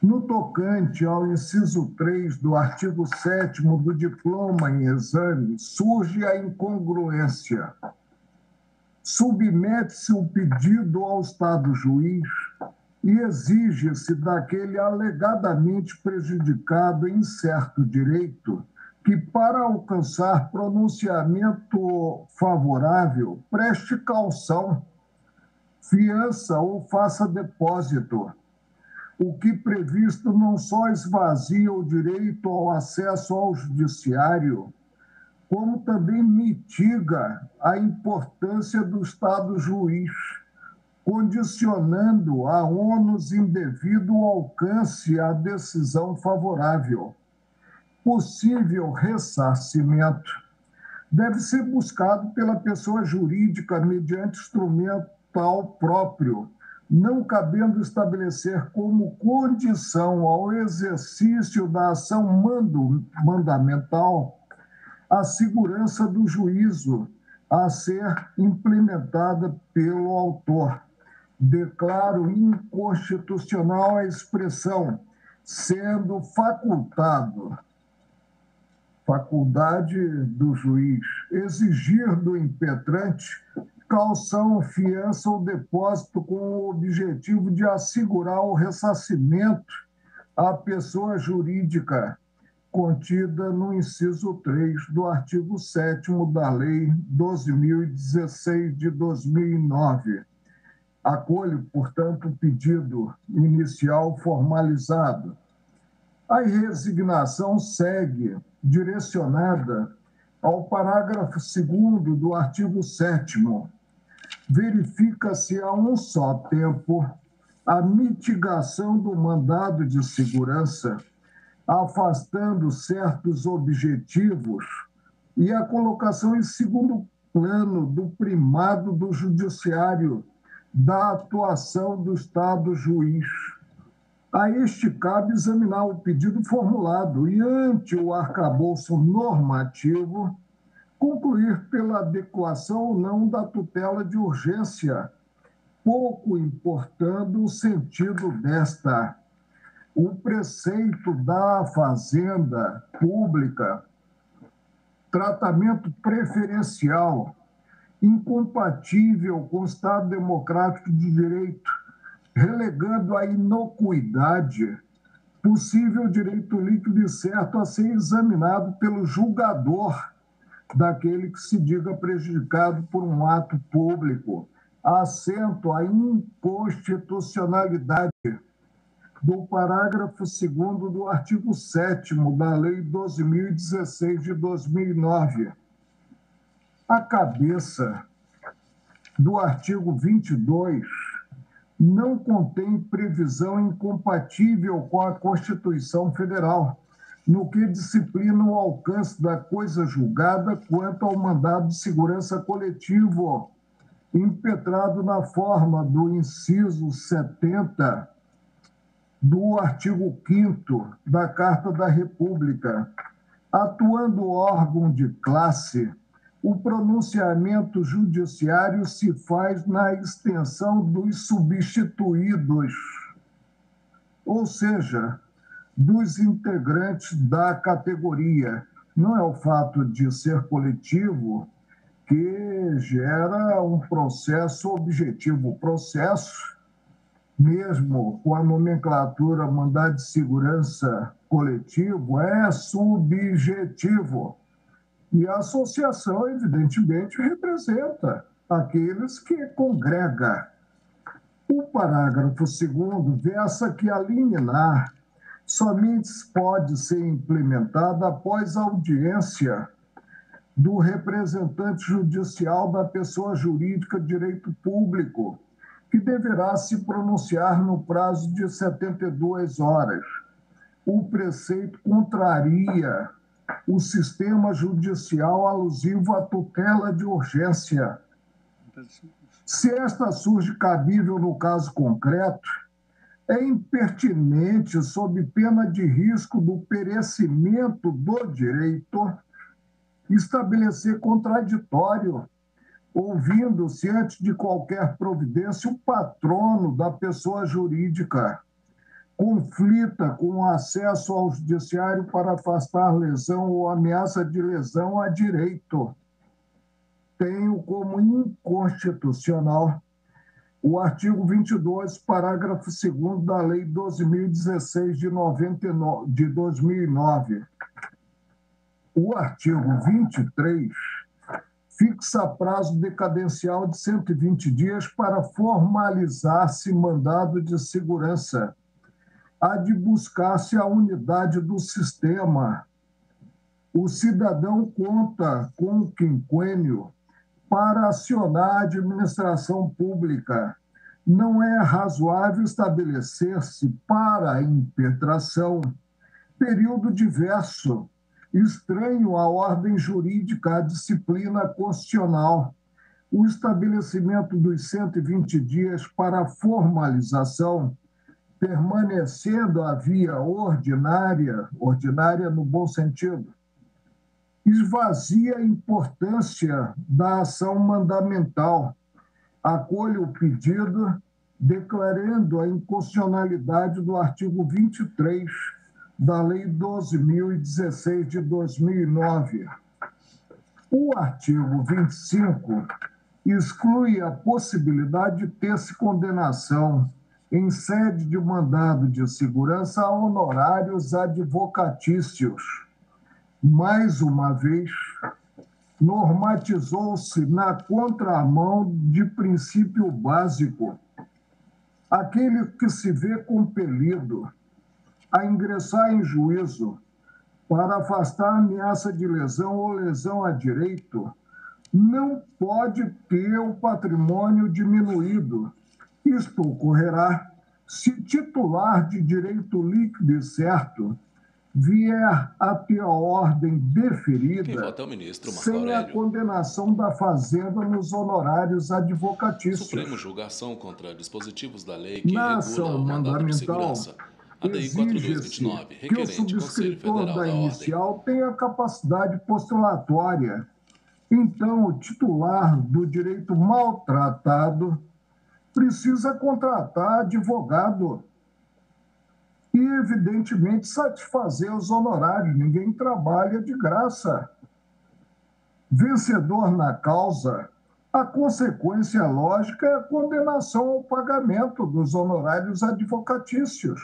No tocante ao inciso 3 do artigo 7º do diploma em exame, surge a incongruência. Submete-se o pedido ao Estado juiz e exige-se daquele alegadamente prejudicado em certo direito que, para alcançar pronunciamento favorável, preste caução, fiança ou faça depósito, o que previsto não só esvazia o direito ao acesso ao judiciário, como também mitiga a importância do Estado juiz, condicionando a ônus indevido o alcance à decisão favorável. Possível ressarcimento deve ser buscado pela pessoa jurídica mediante instrumental próprio, não cabendo estabelecer como condição ao exercício da ação mandamental a segurança do juízo a ser implementada pelo autor. Declaro inconstitucional a expressão, sendo faculdade do juiz exigir do impetrante caução, fiança ou depósito com o objetivo de assegurar o ressarcimento à pessoa jurídica contida no inciso 3 do artigo 7º da Lei 12.016 de 2009. Acolho, portanto, o pedido inicial formalizado. A resignação segue direcionada ao parágrafo 2º do artigo 7º. Verifica-se a um só tempo a mitigação do mandado de segurança, afastando certos objetivos e a colocação em segundo plano do primado do judiciário da atuação do Estado juiz. A este cabe examinar o pedido formulado e, ante o arcabouço normativo, concluir pela adequação ou não da tutela de urgência, pouco importando o sentido desta. O preceito da Fazenda Pública, tratamento preferencial, incompatível com o Estado Democrático de Direito, relegando a inocuidade possível direito líquido e certo a ser examinado pelo julgador daquele que se diga prejudicado por um ato público, assento à inconstitucionalidade do parágrafo 2º do artigo 7º da Lei 12.016 de 2009. A cabeça do artigo 22 não contém previsão incompatível com a Constituição Federal, no que disciplina o alcance da coisa julgada quanto ao mandado de segurança coletivo, impetrado na forma do inciso 70 do artigo 5º da Carta da República. Atuando órgão de classe, o pronunciamento judiciário se faz na extensão dos substituídos, ou seja, dos integrantes da categoria. Não é o fato de ser coletivo que gera um processo objetivo. O processo, mesmo com a nomenclatura mandado de segurança coletivo, é subjetivo. E a associação, evidentemente, representa aqueles que congrega. O parágrafo 2º versa que a liminar somente pode ser implementada após audiência do representante judicial da pessoa jurídica de direito público, que deverá se pronunciar no prazo de 72 horas. O preceito contraria o sistema judicial alusivo à tutela de urgência. Se esta surge cabível no caso concreto, é impertinente, sob pena de risco do perecimento do direito, estabelecer contraditório, ouvindo-se antes de qualquer providência o patrono da pessoa jurídica, conflita com o acesso ao judiciário para afastar lesão ou ameaça de lesão a direito. Tenho como inconstitucional o artigo 22, parágrafo 2º da Lei 12.016 de 2009. O artigo 23 fixa prazo decadencial de 120 dias para formalizar-se mandado de segurança. Há de buscar-se a unidade do sistema. O cidadão conta com o quinquênio para acionar a administração pública. Não é razoável estabelecer-se para a impetração período diverso, estranho à ordem jurídica, à disciplina constitucional. O estabelecimento dos 120 dias para a formalização, permanecendo a via ordinária no bom sentido, esvazia a importância da ação mandamental. Acolho o pedido, declarando a inconstitucionalidade do artigo 23 da Lei 12.016 de 2009. O artigo 25 exclui a possibilidade de ter-se condenação em sede de mandado de segurança a honorários advocatícios. Mais uma vez, normatizou-se na contramão de princípio básico. Aquele que se vê compelido a ingressar em juízo para afastar a ameaça de lesão ou lesão a direito não pode ter o patrimônio diminuído. Isto ocorrerá se titular de direito líquido e certo vier a ter a ordem deferida sem a condenação da Fazenda nos honorários advocatícios.
Supremo julgação contra dispositivos da lei que regula o mandado de segurança. A DI 4229,
que o subscritor da inicial tenha capacidade postulatória. Então, o titular do direito maltratado precisa contratar advogado e, evidentemente, satisfazer os honorários. Ninguém trabalha de graça. Vencedor na causa, a consequência lógica é a condenação ao pagamento dos honorários advocatícios.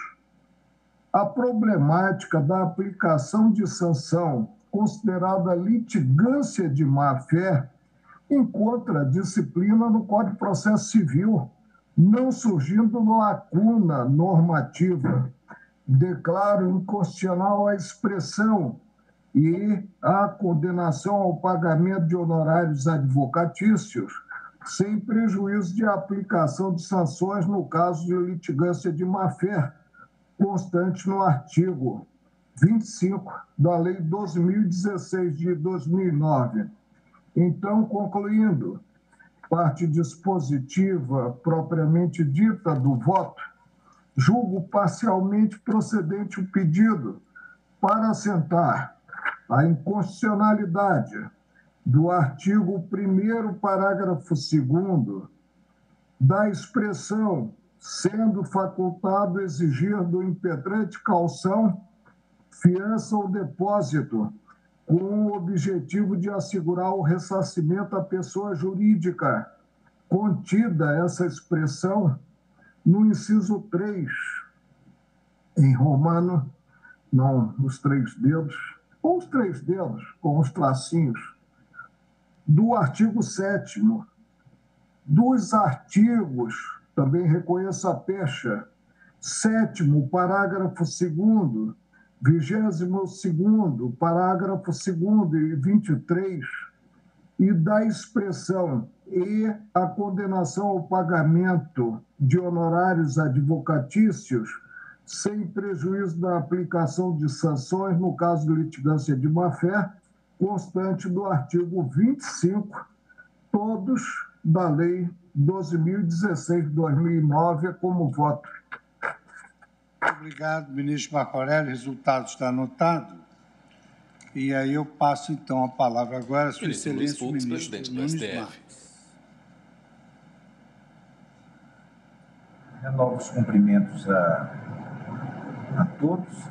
A problemática da aplicação de sanção considerada litigância de má-fé encontra disciplina no Código de Processo Civil, não surgindo lacuna normativa. Declaro inconstitucional a expressão e a condenação ao pagamento de honorários advocatícios, sem prejuízo de aplicação de sanções no caso de litigância de má-fé, constante no artigo 25 da Lei 12.016 de 2009. Então, concluindo, parte dispositiva propriamente dita do voto, julgo parcialmente procedente o pedido para assentar a inconstitucionalidade do artigo 1º, parágrafo 2º, da expressão sendo facultado exigir do impetrante caução, fiança ou depósito, com o objetivo de assegurar o ressarcimento à pessoa jurídica, contida essa expressão no inciso 3, em romano, não os 3 dedos, ou os 3 dedos, com os tracinhos, do artigo 7º, dos artigos, também reconheço a pecha, 7º, parágrafo 2º, 22º, parágrafo 2º e 23, e da expressão e a condenação ao pagamento de honorários advocatícios sem prejuízo da aplicação de sanções no caso de litigância de má-fé, constante do artigo 25, todos da Lei 12.016 de 2009, como voto.
Obrigado, ministro Marco Aurélio. O resultado está anotado. E aí eu passo, então, a palavra agora à sua excelência, ministro
presidente do STF.
Renovo os cumprimentos a todos.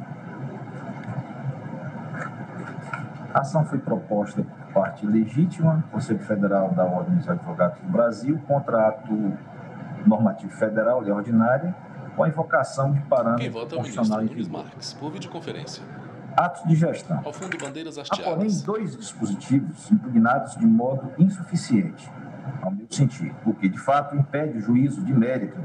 A ação foi proposta por parte legítima, Conselho Federal da Ordem dos Advogados do Brasil, contra ato normativo federal, lei ordinária, com a invocação de parâmetro constitucional em vigor.
Por videoconferência.
Atos de gestão.
Ao fundo, bandeiras
Há, porém, 2 dispositivos impugnados de modo insuficiente, ao meu sentir, o que, de fato, impede o juízo de mérito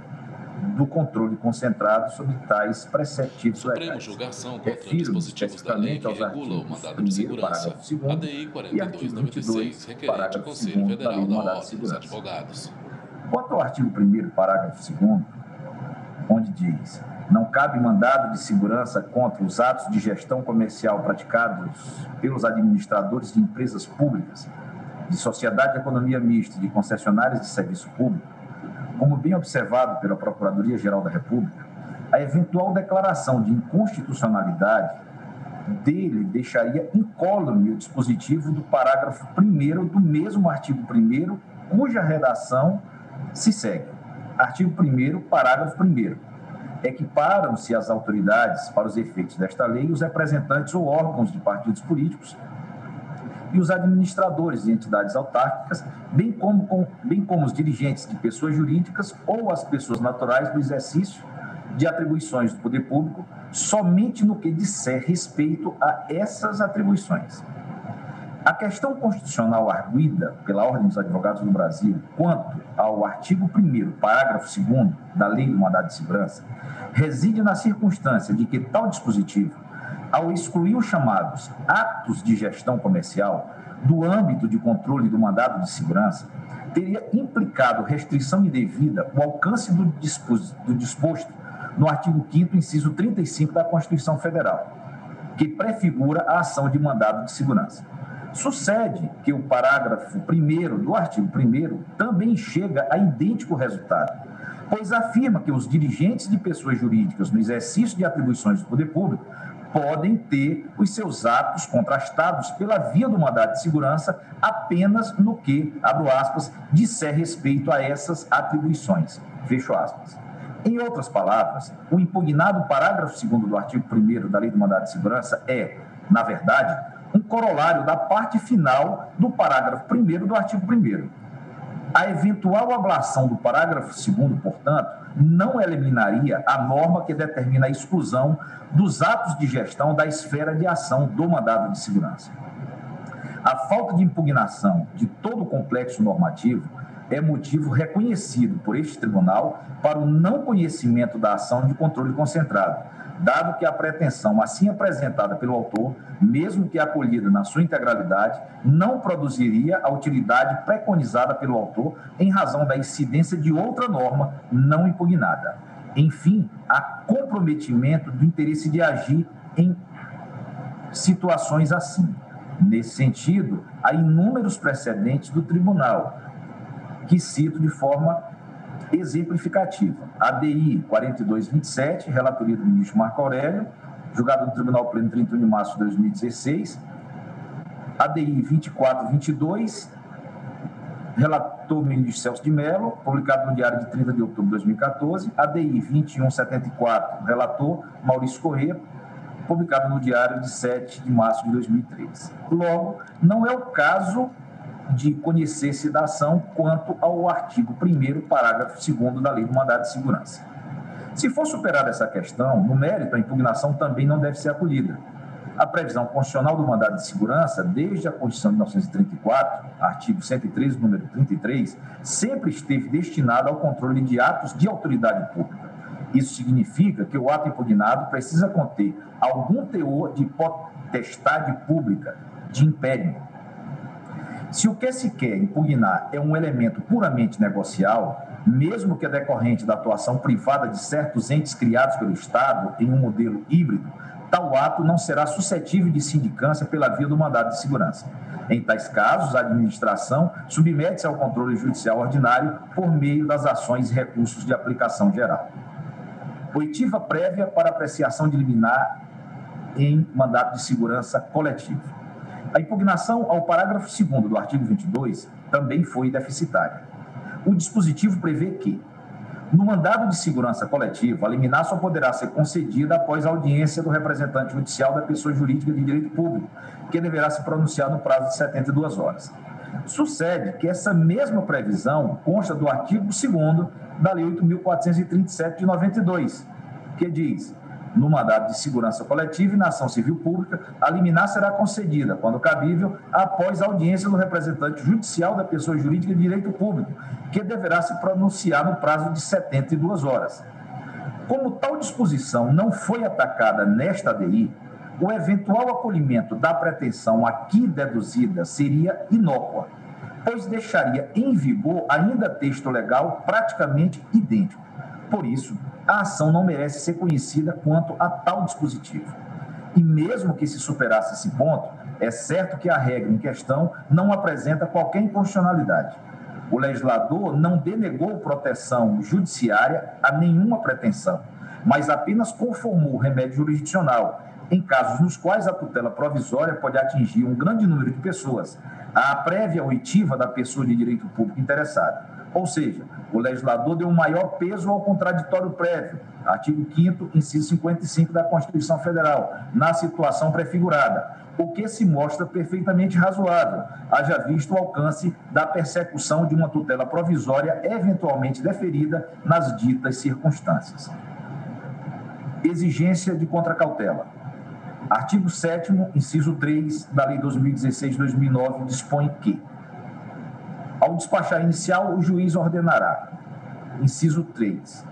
do controle concentrado sobre tais preceptivos legais.
Julgação contra dispositivos da lei que regula o mandado de segurança, ADI 4296, requerente do Conselho Federal da Ordem dos Advogados.
Quanto ao artigo 1º, parágrafo 2º, onde diz: não cabe mandado de segurança contra os atos de gestão comercial praticados pelos administradores de empresas públicas, de sociedade de economia mista e de concessionárias de serviço público, como bem observado pela Procuradoria-Geral da República, a eventual declaração de inconstitucionalidade dele deixaria incólume o dispositivo do parágrafo 1º do mesmo artigo 1º, cuja redação se segue. Artigo 1º, parágrafo 1º. Equiparam-se as autoridades, para os efeitos desta lei, os representantes ou órgãos de partidos políticos e os administradores de entidades autárquicas, bem como os dirigentes de pessoas jurídicas ou as pessoas naturais do exercício de atribuições do poder público, somente no que disser respeito a essas atribuições. A questão constitucional arguida pela Ordem dos Advogados do Brasil quanto ao artigo 1º, parágrafo 2º da Lei do Mandado de Segurança reside na circunstância de que tal dispositivo, ao excluir os chamados atos de gestão comercial do âmbito de controle do mandado de segurança, teria implicado restrição indevida ao alcance do disposto no artigo 5º, inciso 35 da Constituição Federal, que prefigura a ação de mandado de segurança. Sucede que o parágrafo 1º do artigo 1º também chega a idêntico resultado, pois afirma que os dirigentes de pessoas jurídicas no exercício de atribuições do poder público podem ter os seus atos contrastados pela via do mandado de segurança apenas no que, abro aspas, disser respeito a essas atribuições, fecho aspas. Em outras palavras, o impugnado parágrafo 2º do artigo 1º da Lei do Mandado de Segurança é, na verdade, um corolário da parte final do parágrafo 1º do artigo 1º. A eventual ablação do parágrafo 2º, portanto, não eliminaria a norma que determina a exclusão dos atos de gestão da esfera de ação do mandado de segurança. A falta de impugnação de todo o complexo normativo é motivo reconhecido por este tribunal para o não conhecimento da ação de controle concentrado, dado que a pretensão assim apresentada pelo autor, mesmo que acolhida na sua integralidade, não produziria a utilidade preconizada pelo autor em razão da incidência de outra norma não impugnada. Enfim, há comprometimento do interesse de agir em situações assim. Nesse sentido, há inúmeros precedentes do tribunal, que cito de forma exemplificativa. ADI 4227, relatoria do ministro Marco Aurélio, julgado no Tribunal Pleno 31 de março de 2016. ADI 2422, relator ministro Celso de Mello, publicado no Diário de 30 de outubro de 2014. ADI 2174, relator Maurício Corrêa, publicado no Diário de 7 de março de 2013. Logo, não é o caso de conhecer-se da ação quanto ao artigo 1º, parágrafo 2º da Lei do Mandado de Segurança. Se for superada essa questão, no mérito, a impugnação também não deve ser acolhida. A previsão constitucional do mandado de segurança, desde a Constituição de 1934, artigo 113, número 33, sempre esteve destinada ao controle de atos de autoridade pública. Isso significa que o ato impugnado precisa conter algum teor de potestade pública, de império. Se o que se quer impugnar é um elemento puramente negocial, mesmo que decorrente da atuação privada de certos entes criados pelo Estado em um modelo híbrido, tal ato não será suscetível de sindicância pela via do mandado de segurança. Em tais casos, a administração submete-se ao controle judicial ordinário por meio das ações e recursos de aplicação geral. Oitiva prévia para apreciação de liminar em mandado de segurança coletivo. A impugnação ao parágrafo 2º do artigo 22 também foi deficitária. O dispositivo prevê que No mandado de segurança coletiva, a liminar só poderá ser concedida após a audiência do representante judicial da pessoa jurídica de direito público, que deverá se pronunciar no prazo de 72 horas. Sucede que essa mesma previsão consta do artigo 2º da Lei 8.437 de 92, que diz: no mandado de segurança coletiva e na ação civil pública, a liminar será concedida, quando cabível, após a audiência do representante judicial da pessoa jurídica de direito público, que deverá se pronunciar no prazo de 72 horas. Como tal disposição não foi atacada nesta ADI, o eventual acolhimento da pretensão aqui deduzida seria inócua, pois deixaria em vigor ainda texto legal praticamente idêntico. Por isso, a ação não merece ser conhecida quanto a tal dispositivo. E mesmo que se superasse esse ponto, é certo que a regra em questão não apresenta qualquer inconstitucionalidade. O legislador não denegou proteção judiciária a nenhuma pretensão, mas apenas conformou o remédio jurisdicional, em casos nos quais a tutela provisória pode atingir um grande número de pessoas, à prévia oitiva da pessoa de direito público interessada. Ou seja, o legislador deu um maior peso ao contraditório prévio, artigo 5º, inciso 55 da Constituição Federal, na situação prefigurada, o que se mostra perfeitamente razoável, haja visto o alcance da persecução de uma tutela provisória eventualmente deferida nas ditas circunstâncias. Exigência de contracautela. Artigo 7º, inciso 3 da Lei 2016/2009 dispõe que: ao despachar inicial, o juiz ordenará, inciso 3,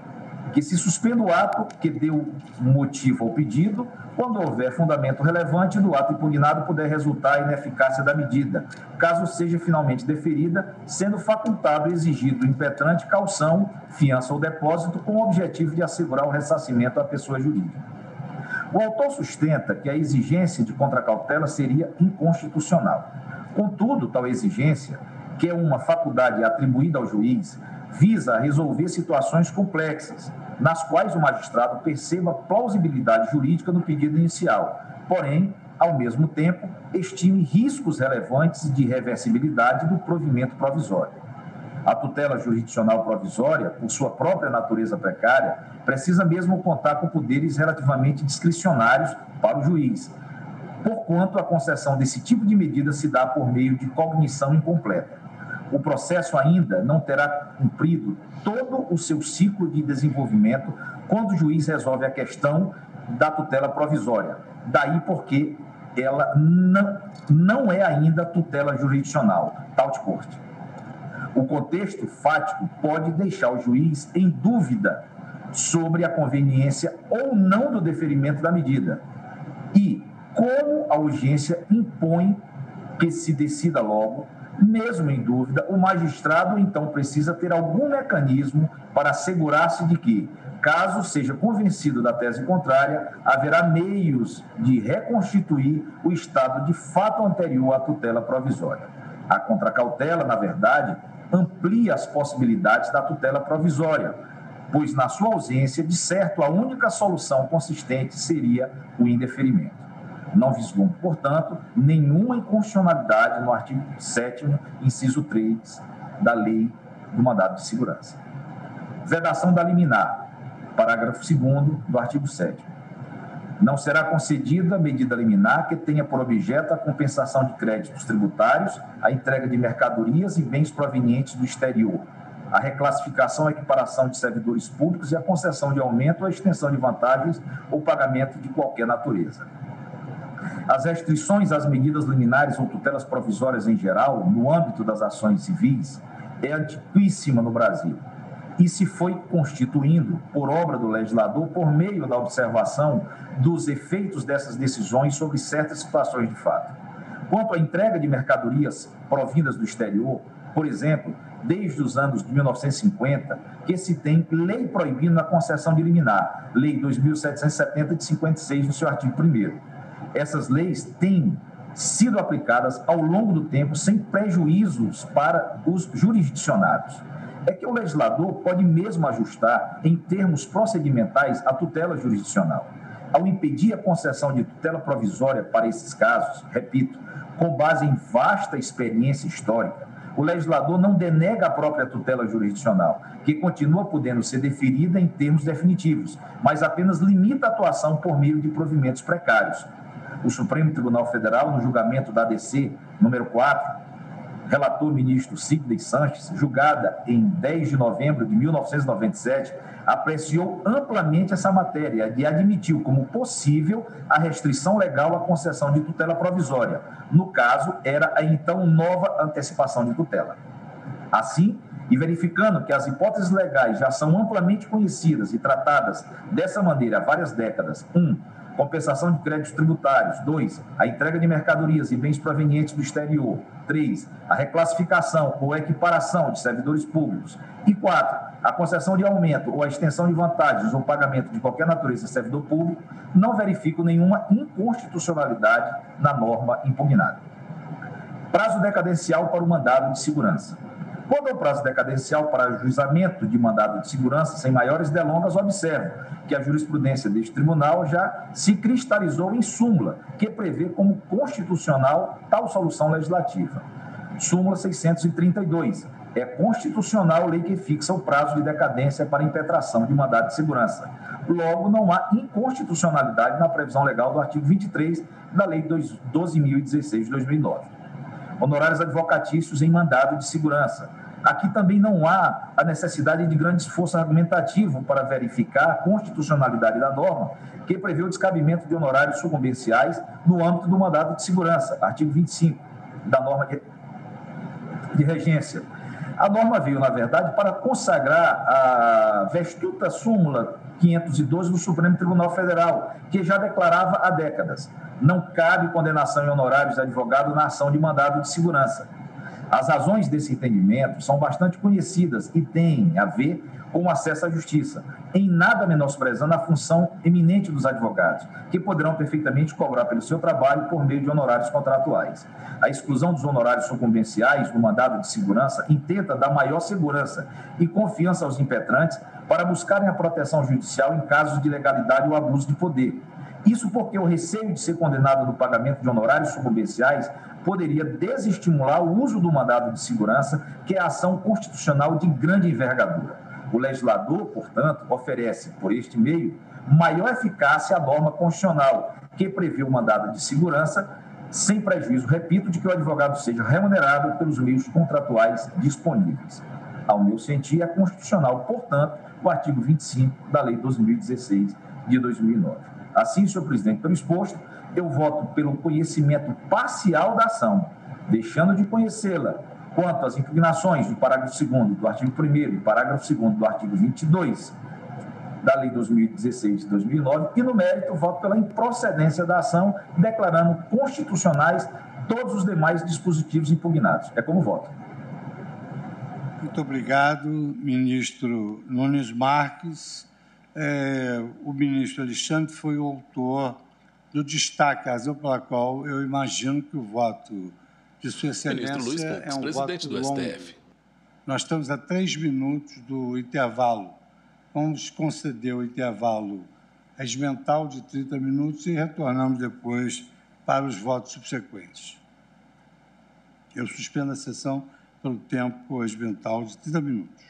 que se suspenda o ato que deu motivo ao pedido, quando houver fundamento relevante do ato impugnado puder resultar a ineficácia da medida, caso seja finalmente deferida, sendo facultado e exigido do impetrante caução, fiança ou depósito, com o objetivo de assegurar o ressarcimento à pessoa jurídica. O autor sustenta que a exigência de contracautela seria inconstitucional. Contudo, tal exigência, que é uma faculdade atribuída ao juiz, visa resolver situações complexas, nas quais o magistrado perceba plausibilidade jurídica no pedido inicial, porém, ao mesmo tempo, estime riscos relevantes de reversibilidade do provimento provisório. A tutela jurisdicional provisória, por sua própria natureza precária, precisa mesmo contar com poderes relativamente discricionários para o juiz, porquanto a concessão desse tipo de medida se dá por meio de cognição incompleta. O processo ainda não terá cumprido todo o seu ciclo de desenvolvimento quando o juiz resolve a questão da tutela provisória. Daí porque ela não é ainda tutela jurisdicional, tal de corte. O contexto fático pode deixar o juiz em dúvida sobre a conveniência ou não do deferimento da medida. E, como a urgência impõe que se decida logo, mesmo em dúvida, o magistrado, então, precisa ter algum mecanismo para assegurar-se de que, caso seja convencido da tese contrária, haverá meios de reconstituir o estado de fato anterior à tutela provisória. A contracautela, na verdade, amplia as possibilidades da tutela provisória, pois, na sua ausência, de certo, a única solução consistente seria o indeferimento. Não vislumbra, portanto, nenhuma inconstitucionalidade no artigo 7º, inciso 3 da Lei do Mandado de Segurança. Vedação da liminar, parágrafo 2º do artigo 7º. Não será concedida medida liminar que tenha por objeto a compensação de créditos tributários, a entrega de mercadorias e bens provenientes do exterior, a reclassificação e equiparação de servidores públicos e a concessão de aumento ou extensão de vantagens ou pagamento de qualquer natureza. As restrições às medidas liminares ou tutelas provisórias em geral, no âmbito das ações civis, é antiquíssima no Brasil e se foi constituindo, por obra do legislador, por meio da observação dos efeitos dessas decisões sobre certas situações de fato. Quanto à entrega de mercadorias provindas do exterior, por exemplo, desde os anos de 1950, que se tem lei proibindo a concessão de liminar, Lei 2.770 de 56, no seu artigo 1º. Essas leis têm sido aplicadas ao longo do tempo sem prejuízos para os jurisdicionados. É que o legislador pode mesmo ajustar, em termos procedimentais, a tutela jurisdicional. Ao impedir a concessão de tutela provisória para esses casos, repito, com base em vasta experiência histórica, o legislador não denega a própria tutela jurisdicional, que continua podendo ser deferida em termos definitivos, mas apenas limita a atuação por meio de provimentos precários. O Supremo Tribunal Federal, no julgamento da ADC número 4, relator ministro Sidney Sanches, julgada em 10 de novembro de 1997, apreciou amplamente essa matéria e admitiu como possível a restrição legal à concessão de tutela provisória. No caso, era a então nova antecipação de tutela. Assim, e verificando que as hipóteses legais já são amplamente conhecidas e tratadas dessa maneira há várias décadas, 1. Compensação de créditos tributários. 2. A entrega de mercadorias e bens provenientes do exterior. 3. A reclassificação ou equiparação de servidores públicos. E 4. A concessão de aumento ou a extensão de vantagens ou pagamento de qualquer natureza de servidor público não verificam nenhuma inconstitucionalidade na norma impugnada. Prazo decadencial para o mandado de segurança. Quanto ao prazo decadencial para ajuizamento de mandado de segurança, sem maiores delongas, observo que a jurisprudência deste tribunal já se cristalizou em súmula, que prevê como constitucional tal solução legislativa. Súmula 632. É constitucional lei que fixa o prazo de decadência para impetração de mandado de segurança. Logo, não há inconstitucionalidade na previsão legal do artigo 23 da Lei 12.016 de 2009. Honorários advocatícios em mandado de segurança. Aqui também não há a necessidade de grande esforço argumentativo para verificar a constitucionalidade da norma, que prevê o descabimento de honorários sucumbenciais no âmbito do mandado de segurança, artigo 25 da norma de regência. A norma veio, na verdade, para consagrar a vestusta súmula 512 do Supremo Tribunal Federal, que já declarava há décadas: não cabe condenação em honorários de advogado na ação de mandado de segurança. As razões desse entendimento são bastante conhecidas e têm a ver com o acesso à justiça, em nada menosprezando a função eminente dos advogados, que poderão perfeitamente cobrar pelo seu trabalho por meio de honorários contratuais. A exclusão dos honorários sucumbenciais no mandado de segurança intenta dar maior segurança e confiança aos impetrantes para buscarem a proteção judicial em casos de ilegalidade ou abuso de poder. Isso porque o receio de ser condenado no pagamento de honorários sucumbenciais poderia desestimular o uso do mandado de segurança, que é a ação constitucional de grande envergadura. O legislador, portanto, oferece, por este meio, maior eficácia à norma constitucional, que prevê o mandado de segurança, sem prejuízo, repito, de que o advogado seja remunerado pelos meios contratuais disponíveis. Ao meu sentir, é constitucional, portanto, o artigo 25 da Lei 12.016 de 2009. Assim, senhor presidente, pelo exposto, eu voto pelo conhecimento parcial da ação, deixando de conhecê-la quanto às impugnações do parágrafo 2º do artigo 1º e parágrafo 2º do artigo 22 da Lei 2016 de 2009, e no mérito voto pela improcedência da ação, declarando constitucionais todos os demais dispositivos impugnados. É como voto.
Muito obrigado, ministro Nunes Marques. O ministro Alexandre foi o autor do destaque, a razão pela qual eu imagino que o voto de Sua Excelência
ministro Luiz Fux,
é um
presidente
voto
do
longo.
STF.
Nós estamos a 3 minutos do intervalo. Vamos conceder o intervalo regimental de 30 minutos e retornamos depois para os votos subsequentes. Eu suspendo a sessão pelo tempo regimental de 30 minutos.